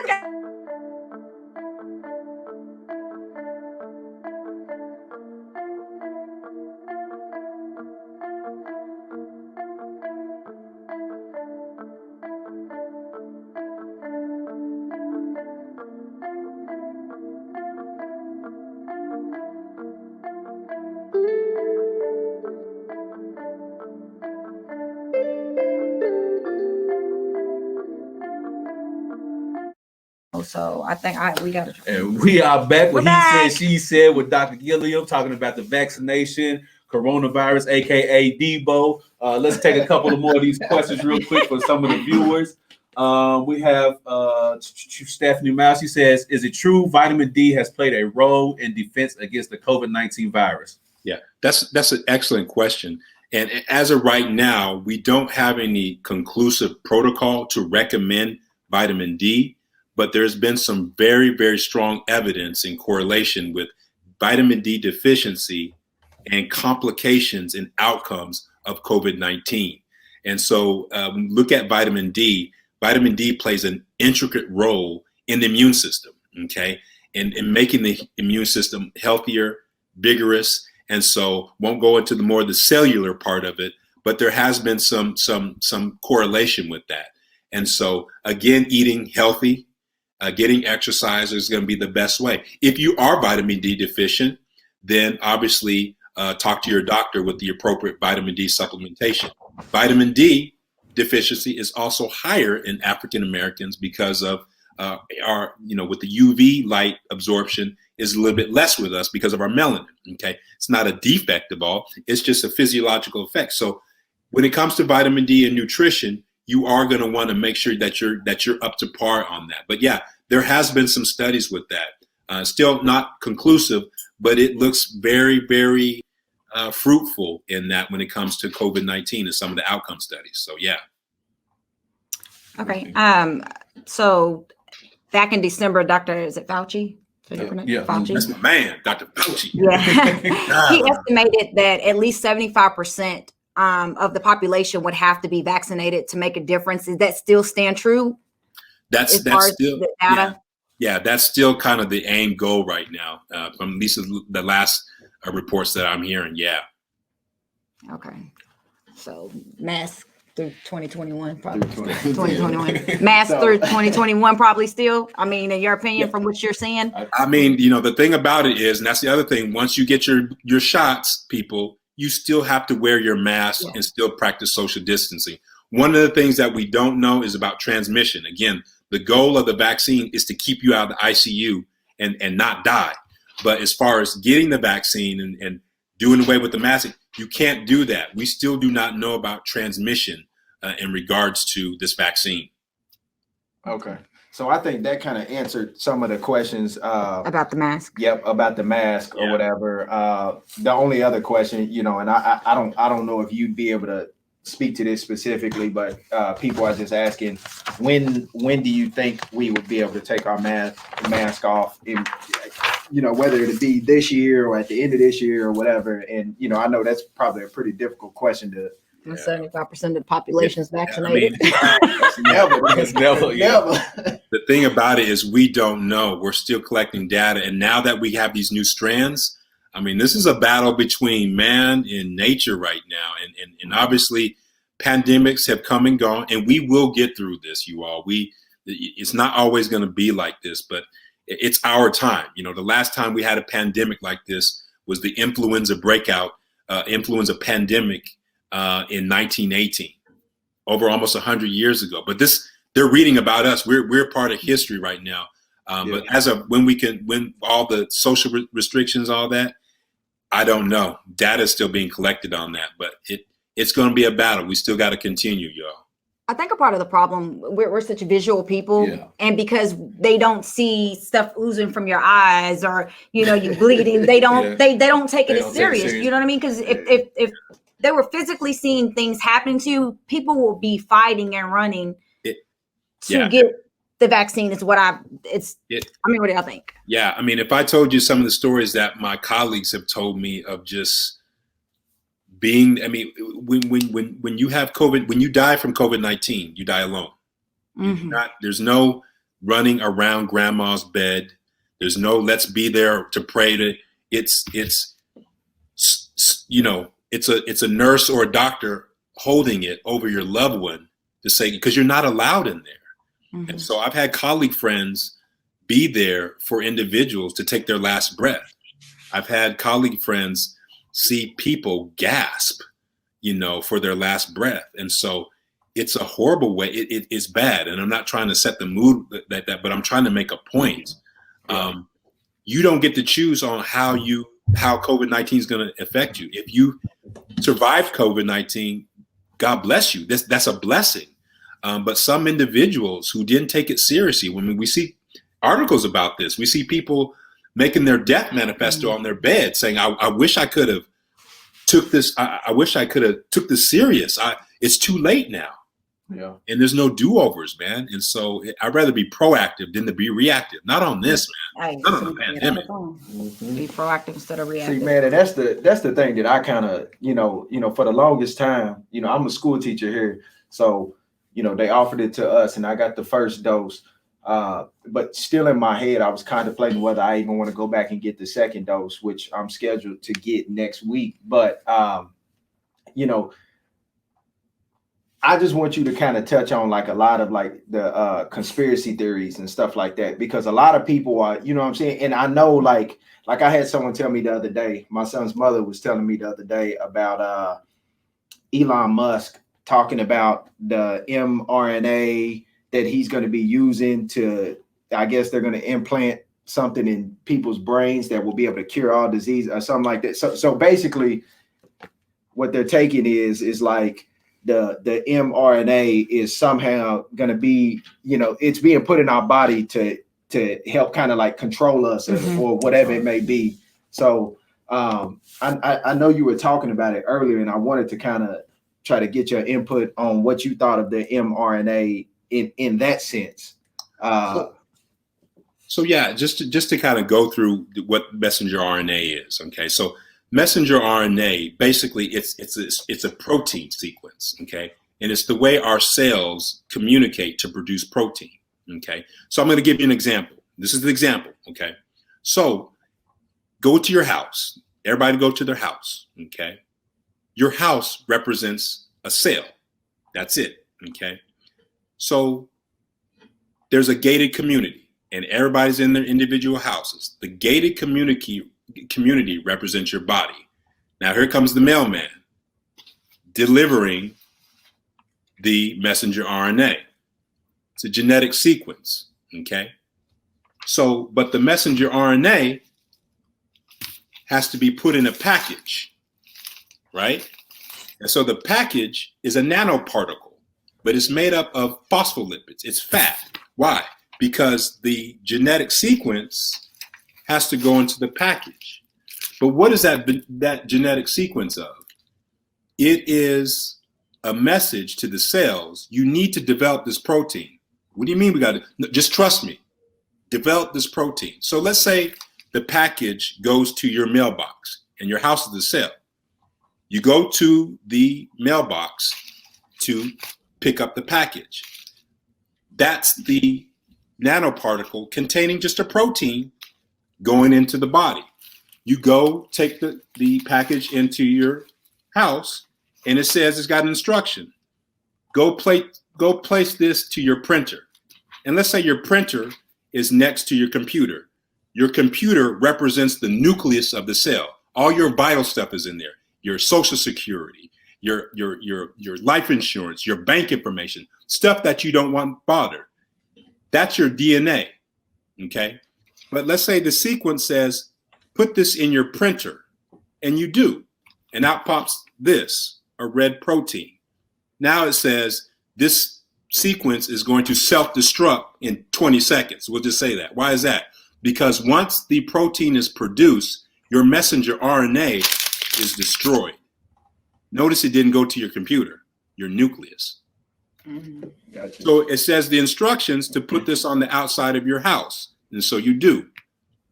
Okay. So I think we got to. And we are back with He Said She Said with Dr. Gilliam, talking about the vaccination, coronavirus, aka Debo. Let's take a couple of more of these questions real quick for some of the viewers. We have Stephanie Mouse. She says, "Is it true vitamin D has played a role in defense against the COVID-19 virus?" Yeah, that's an excellent question. And as of right now, we don't have any conclusive protocol to recommend vitamin D. but there's been some very, very strong evidence in correlation with vitamin D deficiency and complications and outcomes of COVID-19. And so look at vitamin D. Vitamin D plays an intricate role in the immune system, okay? And in making the immune system healthier, vigorous. And so won't go into the more the cellular part of it, but there has been some correlation with that. And so again, eating healthy, getting exercise is going to be the best way. If you are vitamin D deficient, then obviously talk to your doctor with the appropriate vitamin D supplementation. Vitamin D deficiency is also higher in African Americans because of our, with the UV light absorption is a little bit less with us because of our melanin. Okay, it's not a defect of all; it's just a physiological effect. So, when it comes to vitamin D and nutrition, you are going to want to make sure that you're up to par on that. But yeah, there has been some studies with that. Still not conclusive, but it looks very, very fruitful in that when it comes to COVID-19 and some of the outcome studies. So yeah. Okay. So back in December, is it Fauci? Yeah. Fauci. That's my man, Dr. Fauci. Yeah. He estimated that at least 75% of the population would have to be vaccinated to make a difference. Does that still stand true? That's still the data? Yeah, that's still kind of the aim goal right now, from at least the last reports that I'm hearing. Yeah. Okay. So mask through 2021, probably. 2021. Mask through 2021, probably still. I mean, in your opinion, from what you're saying? I mean, the thing about it is, and that's the other thing, once you get your shots, people, you still have to wear your mask and still practice social distancing. One of the things that we don't know is about transmission. Again, the goal of the vaccine is to keep you out of the ICU and not die. But as far as getting the vaccine and doing away with the mask, you can't do that. We still do not know about transmission in regards to this vaccine. Okay. So I think that kind of answered some of the questions About the mask. Yep, about the mask or whatever. The only other question, and I don't know if you'd be able to speak to this specifically, but people are just asking when do you think we would be able to take our mask off, in, whether it be this year or at the end of this year or whatever. And I know that's probably a pretty difficult question to. 75% of the population is vaccinated. Never. The thing about it is we don't know. We're still collecting data. And now that we have these new strands, I mean, this is a battle between man and nature right now. And obviously pandemics have come and gone, and we will get through this, you all. It's not always going to be like this, but it's our time. The last time we had a pandemic like this was the influenza breakout, influenza pandemic in 1918, over almost 100 years ago. But they're reading about us. We're part of history right now. But as of when all the social restrictions, all that, I don't know. Data is still being collected on that, but it's going to be a battle. We still got to continue, y'all. I think a part of the problem, we're such visual people, and because they don't see stuff oozing from your eyes or you bleeding, they don't they don't take it as serious. You know what I mean? Because if they were physically seeing things happen to you, people will be fighting and running to get the vaccine. Is what what do y'all think? Yeah, I mean, if I told you some of the stories that my colleagues have told me of just being, I mean, when you have COVID, when you die from COVID-19, you die alone. Mm-hmm. There's no running around grandma's bed. There's no let's be there to pray to. It's a nurse or a doctor holding it over your loved one to say, because you're not allowed in there. Mm-hmm. And so I've had colleague friends be there for individuals to take their last breath. I've had colleague friends see people gasp, for their last breath. And so it's a horrible way. It's bad. And I'm not trying to set the mood but I'm trying to make a point. You don't get to choose on how COVID-19 is going to affect you. If you survive COVID-19, God bless you. That's a blessing. But some individuals who didn't take it seriously, when we see articles about this, we see people making their death manifesto on their bed saying, I wish I could have took this. I wish I could have took this serious. It's too late now. Yeah. And there's no do-overs, man. And so I'd rather be proactive than to be reactive. Not on this, man. Hey, Not on the pandemic. be proactive instead of reactive. See, man, and that's the thing that I kind of, for the longest time, I'm a school teacher here. So, they offered it to us and I got the first dose. But still in my head, I was contemplating whether I even want to go back and get the second dose, which I'm scheduled to get next week. But, I just want you to kind of touch on like a lot of like the conspiracy theories and stuff like that, because a lot of people are, you know what I'm saying? And I know like I had someone tell me the other day, my son's mother was telling me the other day about Elon Musk talking about the mRNA that he's going to be using to, I guess they're going to implant something in people's brains that will be able to cure all disease or something like that. So basically what they're taking is like, the mRNA is somehow going to be, it's being put in our body to help kind of like control us or whatever it may be. So I know you were talking about it earlier, and I wanted to kind of try to get your input on what you thought of the mRNA in that sense. So yeah, just to kind of go through what messenger RNA is. Okay, so messenger RNA, basically it's a protein sequence, okay? And it's the way our cells communicate to produce protein, okay? So I'm going to give you an example. This is the example, okay? So go to your house. Everybody go to their house, okay? Your house represents a cell. That's it, okay? So there's a gated community and everybody's in their individual houses. The gated community represents your body. Now here comes the mailman delivering the messenger RNA. It's a genetic sequence, okay? So, but the messenger RNA has to be put in a package, right? And so the package is a nanoparticle, but it's made up of phospholipids. It's fat. Why? Because the genetic sequence has to go into the package. But what is that genetic sequence of? It is a message to the cells. You need to develop this protein. What do you mean we got to? Just trust me. Develop this protein. So let's say the package goes to your mailbox and your house is the cell. You go to the mailbox to pick up the package. That's the nanoparticle containing just a protein going into the body. You go take the package into your house and it says it's got an instruction. Go place this to your printer. And let's say your printer is next to your computer. Your computer represents the nucleus of the cell. All your vital stuff is in there. Your social security, your life insurance, your bank information, stuff that you don't want bothered. That's your DNA, okay? But let's say the sequence says, put this in your printer, and you do, and out pops this, a red protein. Now it says this sequence is going to self-destruct in 20 seconds. We'll just say that. Why is that? Because once the protein is produced, your messenger RNA is destroyed. Notice it didn't go to your computer, your nucleus. Gotcha. So it says the instructions to put this on the outside of your house. And so you do.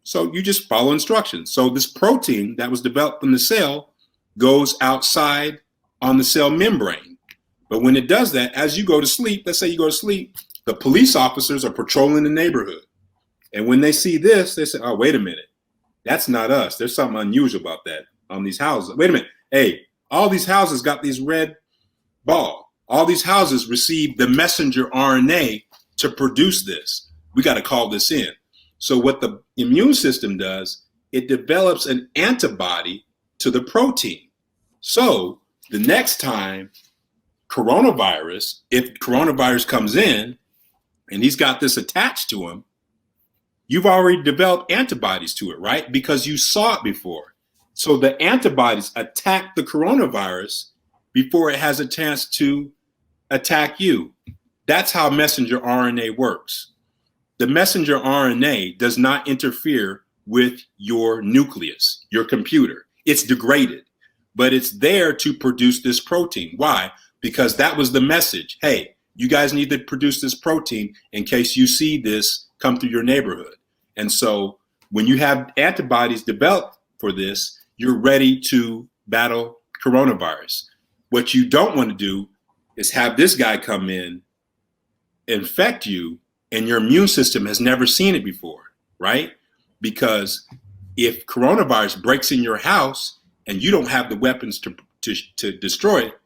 So you just follow instructions. So this protein that was developed in the cell goes outside on the cell membrane. But when it does that, as you go to sleep, let's say you go to sleep, the police officers are patrolling the neighborhood. And when they see this, they say, oh, wait a minute. That's not us. There's something unusual about that on these houses. Wait a minute. Hey, all these houses got these red ball. All these houses receive the messenger RNA to produce this. We got to call this in. So what the immune system does, it develops an antibody to the protein. So the next time coronavirus, if coronavirus comes in and he's got this attached to him, you've already developed antibodies to it, right? Because you saw it before. So the antibodies attack the coronavirus before it has a chance to attack you. That's how messenger RNA works. The messenger RNA does not interfere with your nucleus, your computer. It's degraded, but it's there to produce this protein. Why? Because that was the message. Hey, you guys need to produce this protein in case you see this come through your neighborhood. And so when you have antibodies developed for this, you're ready to battle coronavirus. What you don't want to do is have this guy come in, infect you, and your immune system has never seen it before, right? Because if coronavirus breaks in your house and you don't have the weapons to destroy it,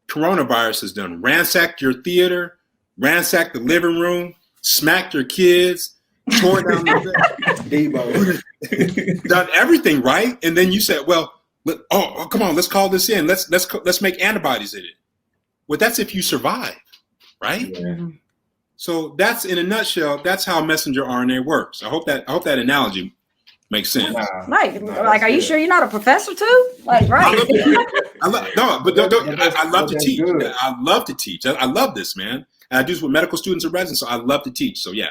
coronavirus has done ransacked your theater, ransacked the living room, smacked your kids, tore down the done everything, right? And then you said, well, come on, let's call this in. Let's make antibodies in it. Well, that's if you survive, right? Yeah. So that's, in a nutshell, that's how messenger RNA works. I hope that analogy makes sense. Like, are you sure you're not a professor too? Like, right? I love to teach. I love to teach. I love this, man. And I do this with medical students and residents, so I love to teach. So yeah.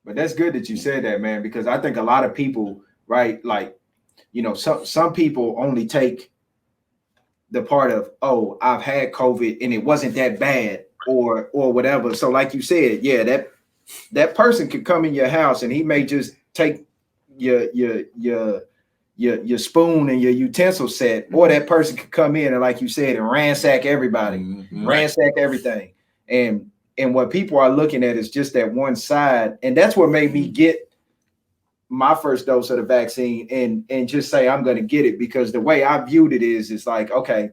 But that's good that you said that, man, because I think a lot of people, right, like, you know, some people only take the part of, oh, I've had COVID and it wasn't that bad, or whatever. So like you said, yeah, that person could come in your house and he may just take your spoon and your utensil set, or that person could come in and, like you said, and ransack everybody, ransack everything. And what people are looking at is just that one side. And that's what made me get my first dose of the vaccine and just say, I'm going to get it, because the way I viewed it is like, okay,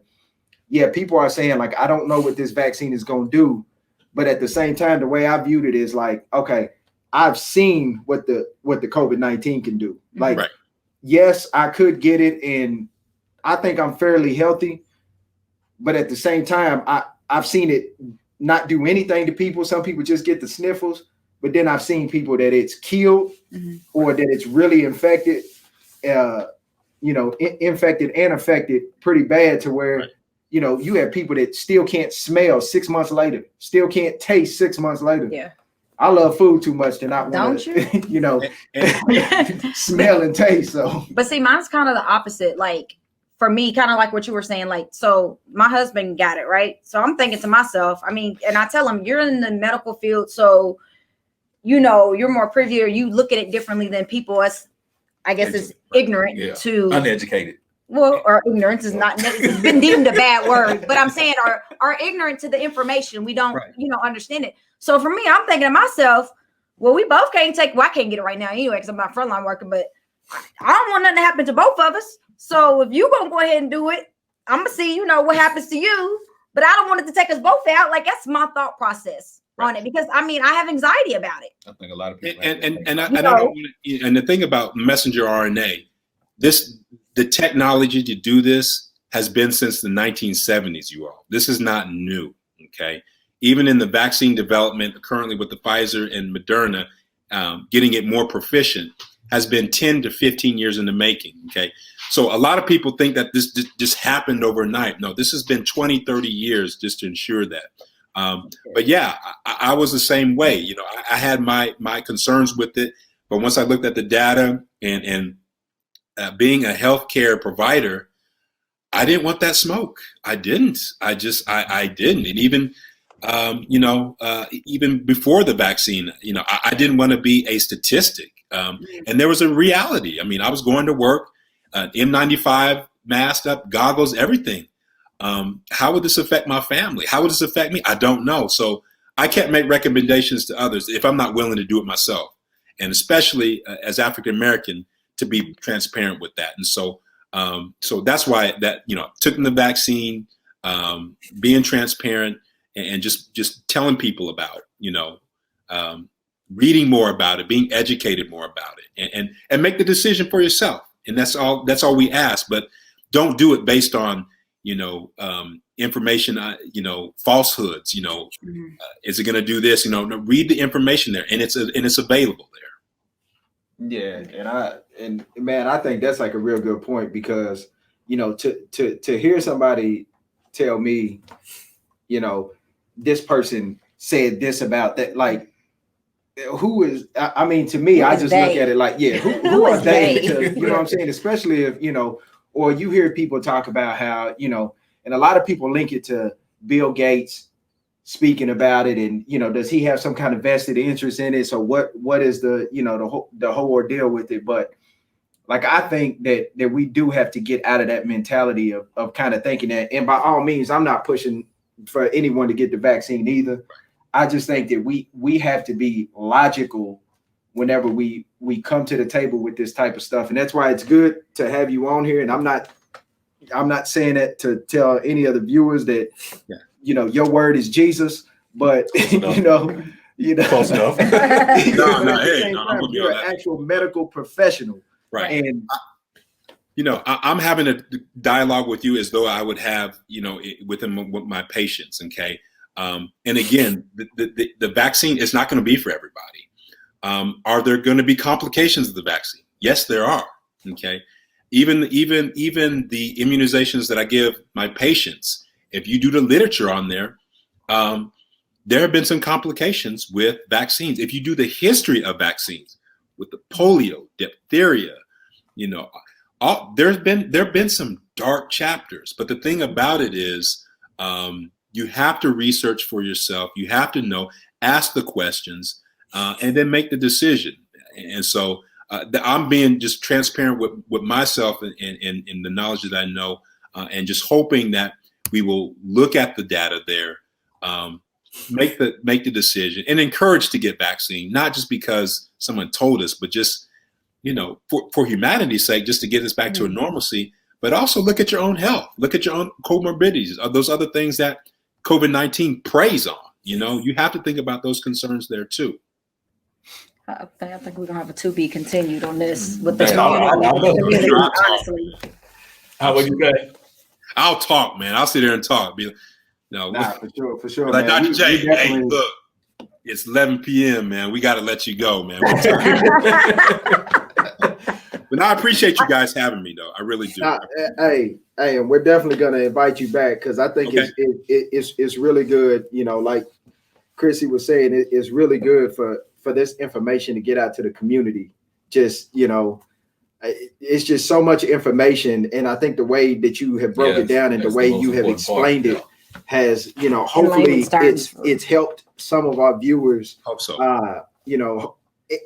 yeah, people are saying like, I don't know what this vaccine is going to do. But at the same time, the way I viewed it is like, okay, I've seen what the COVID-19 can do. Like, yes, I could get it, and I think I'm fairly healthy. But at the same time, I've seen it not do anything to people. Some people just get the sniffles, but then I've seen people that it's killed or that it's really infected, infected and affected pretty bad, to where, you know, you have people that still can't smell 6 months later, still can't taste 6 months later. Yeah. I love food too much to not want to, you know, smell and taste. So, but see, mine's kind of the opposite. Like, for me, kind of like what you were saying, like, so my husband got it, right? So I'm thinking to myself, I mean, and I tell him, you're in the medical field, so, you know, you're more privy, or you look at it differently than people as, I guess, is ignorant to uneducated. Well, or ignorance is not, it's been deemed a bad word, but I'm saying are ignorant to the information. We don't, understand it. So for me, I'm thinking to myself, well, we both can't take, well, I can't get it right now anyway, because I'm not frontline worker, but I don't want nothing to happen to both of us. So if you gonna go ahead and do it, I'm gonna see, what happens to you, but I don't want it to take us both out. Like, that's my thought process on it, because I mean, I have anxiety about it. I think a lot of people and the thing about messenger RNA, the technology to do this has been since the 1970s, you all. This is not new, okay? Even in the vaccine development, currently with the Pfizer and Moderna, getting it more proficient has been 10 to 15 years in the making, okay? So a lot of people think that this just happened overnight. No, this has been 20, 30 years just to ensure that. But yeah, I was the same way. I had my concerns with it, but once I looked at the data and being a healthcare provider, I didn't want that smoke. I didn't. I didn't. And even, even before the vaccine, I didn't want to be a statistic. And there was a reality. I mean, I was going to work, N95, masked up, goggles, everything. How would this affect my family? How would this affect me? I don't know. So I can't make recommendations to others if I'm not willing to do it myself. And especially as African-American, to be transparent with that. And so that's why taking the vaccine, being transparent, and just telling people about it, reading more about it, being educated more about it, and make the decision for yourself. And that's all we ask. But don't do it based on information, falsehoods. Is it going to do this? Read the information there, and it's available there. Yeah, and man, I think that's like a real good point, because to hear somebody tell me, this person said this about that, like, who is? I mean, to me, I just look at it like, yeah, who are they? To, you know what I'm saying? Especially if or you hear people talk about how and a lot of people link it to Bill Gates speaking about it, and does he have some kind of vested interest in it? So what is the the whole ordeal with it? But like, I think that we do have to get out of that mentality of kind of thinking that, and by all means, I'm not pushing for anyone to get the vaccine either. I just think that we have to be logical whenever we come to the table with this type of stuff. And that's why it's good to have you on here. And I'm not saying that to tell any of the viewers that, your word is Jesus, but close enough. You're an actual medical professional. Right. And I'm having a dialogue with you as though I would have, with my patients. Okay. And again, the vaccine is not going to be for everybody. Are there going to be complications of the vaccine? Yes, there are. Okay. Even the immunizations that I give my patients, if you do the literature on there, there have been some complications with vaccines. If you do the history of vaccines with the polio, diphtheria, there have been some dark chapters. But the thing about it is, you have to research for yourself. You have to know, ask the questions, and then make the decision. And so I'm being just transparent with myself and the knowledge that I know, and just hoping that we will look at the data there, make the decision, and encourage to get vaccine, not just because someone told us, but just for humanity's sake, just to get us back to a normalcy. But also look at your own health, look at your own comorbidities, those other things that COVID-19 preys on. You have to think about those concerns there too. I think we're gonna have a to be continued on this with the community. Honestly, how would you say? I'll talk, man. I'll sit there and talk. For sure. Like Dr. J, hey, look, it's 11 p.m., man. We got to let you go, man. But I appreciate you guys having me, though. I really do. Hey, and we're definitely gonna invite you back, because I think it's really good. Like Chrissy was saying, it's really good for this information to get out to the community. Just it's just so much information, and I think the way that you have broke it down and the way you have explained it has, hopefully it's helped some of our viewers. Hope so.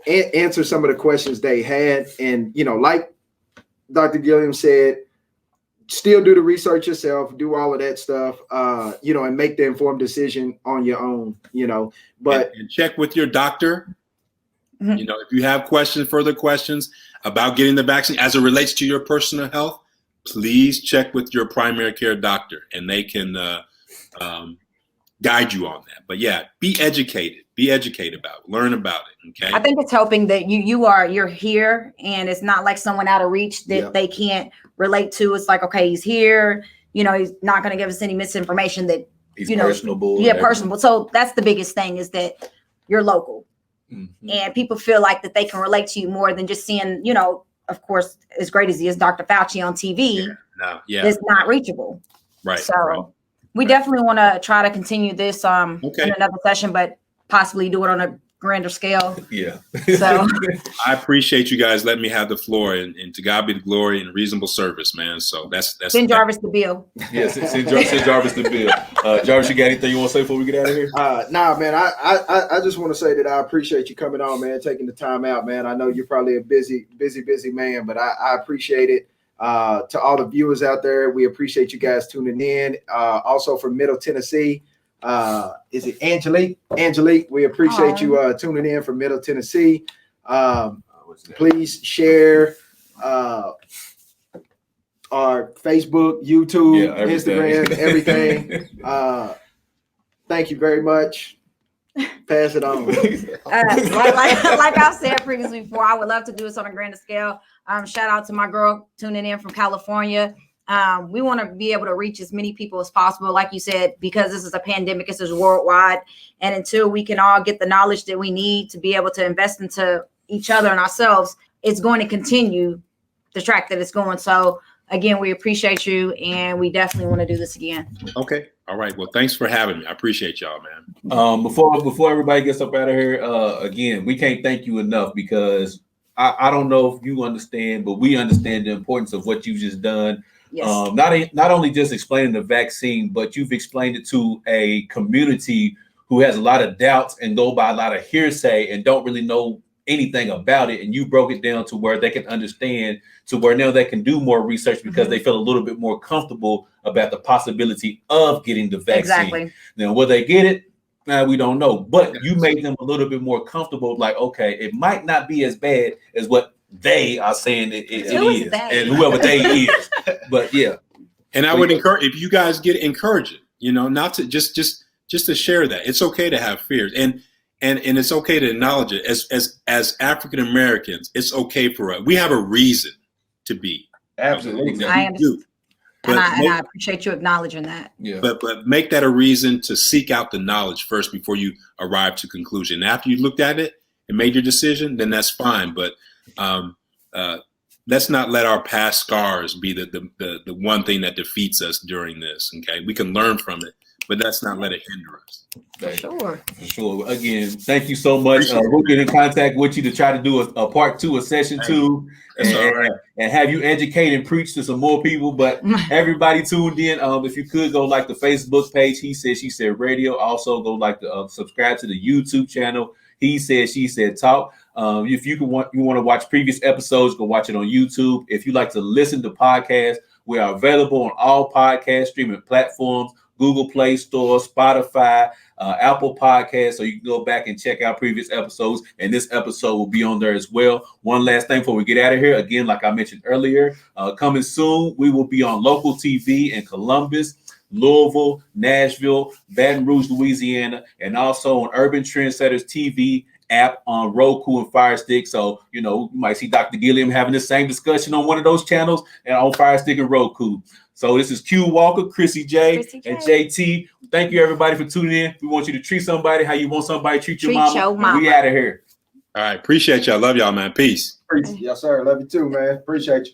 Answer some of the questions they had, and like Dr. Gilliam said, still do the research yourself, do all of that stuff, and make the informed decision on your own, but and check with your doctor. If you have further questions about getting the vaccine as it relates to your personal health, please check with your primary care doctor, and they can guide you on that. But yeah, be educated about it, learn about it. Okay. I think it's helping that you're here, and it's not like someone out of reach that they can't relate to. It's like, okay, he's here, he's not going to give us any misinformation that he's personable. Yeah, personable. So that's the biggest thing, is that you're local, and people feel like that they can relate to you more than just seeing, of course, as great as he is, Dr. Fauci on TV, it's not reachable. Right. So we definitely want to try to continue this in another session, but possibly do it on a grander scale. Yeah. So I appreciate you guys letting me have the floor, and to God be the glory and reasonable service, man. So that's send Jarvis the bill. Yes, send Jarvis the bill. Jarvis, you got anything you want to say before we get out of here? Nah, man. I just want to say that I appreciate you coming on, man, taking the time out, man. I know you're probably a busy man, but I appreciate it. To all the viewers out there, we appreciate you guys tuning in. Also from Middle Tennessee, is it Angelique? We appreciate you tuning in from Middle Tennessee. Please share our Facebook, YouTube, Instagram, everything. Thank you very much. Pass it on. Like I've said previously before, I would love to do this on a grander scale. Shout out to my girl tuning in from California. We want to be able to reach as many people as possible. Like you said, because this is a pandemic, this is worldwide. And until we can all get the knowledge that we need to be able to invest into each other and ourselves, it's going to continue the track that it's going. So again, we appreciate you, and we definitely want to do this again. Okay. All right. Well, thanks for having me. I appreciate y'all, man. Before everybody gets up out of here, again, we can't thank you enough, because I don't know if you understand, but we understand the importance of what you've just done. Yes. Not only just explaining the vaccine, but you've explained it to a community who has a lot of doubts and go by a lot of hearsay and don't really know anything about it. And you broke it down to where they can understand, to where now they can do more research because they feel a little bit more comfortable about the possibility of getting the vaccine. Exactly. Now, will they get it? We don't know. But you made them a little bit more comfortable. Like, okay, it might not be as bad as what they are saying it is, and whoever they is. But yeah. And I would encourage, if you guys encourage it, not to just to share that. It's okay to have fears, and it's okay to acknowledge it. As African Americans, it's okay for us. We have a reason to be. Absolutely. I understand. And I appreciate you acknowledging that. Yeah. But make that a reason to seek out the knowledge first before you arrive to conclusion. After you looked at it and made your decision, then that's fine. But let's not let our past scars be the one thing that defeats us during this. Okay, we can learn from it, but let's not let it hinder us. For sure. Again, thank you so much. We'll get in contact with you to try to do a part 2, a session 2, and have you educate and preach to some more people. But everybody tuned in. If you could go like the Facebook page, He Said, She Said Radio. Also go like the subscribe to the YouTube channel, He Said, She Said Talk. If you want to watch previous episodes, go watch it on YouTube. If you like to listen to podcasts, we are available on all podcast streaming platforms: Google Play Store, Spotify, Apple Podcasts. So you can go back and check out previous episodes, and this episode will be on there as well. One last thing before we get out of here. Again, like I mentioned earlier, coming soon, we will be on local TV in Columbus, Louisville, Nashville, Baton Rouge, Louisiana, and also on Urban Trendsetters TV app on Roku and Fire Stick. So, you might see Dr. Gilliam having the same discussion on one of those channels and on Fire Stick and Roku. So this is Q Walker, Chrissy J, and JT. Thank you, everybody, for tuning in. We want you to treat somebody how you want somebody to treat your mama. We out of here. All right. Appreciate y'all. Love y'all, man. Peace. Yes, sir. Love you too, man. Appreciate you.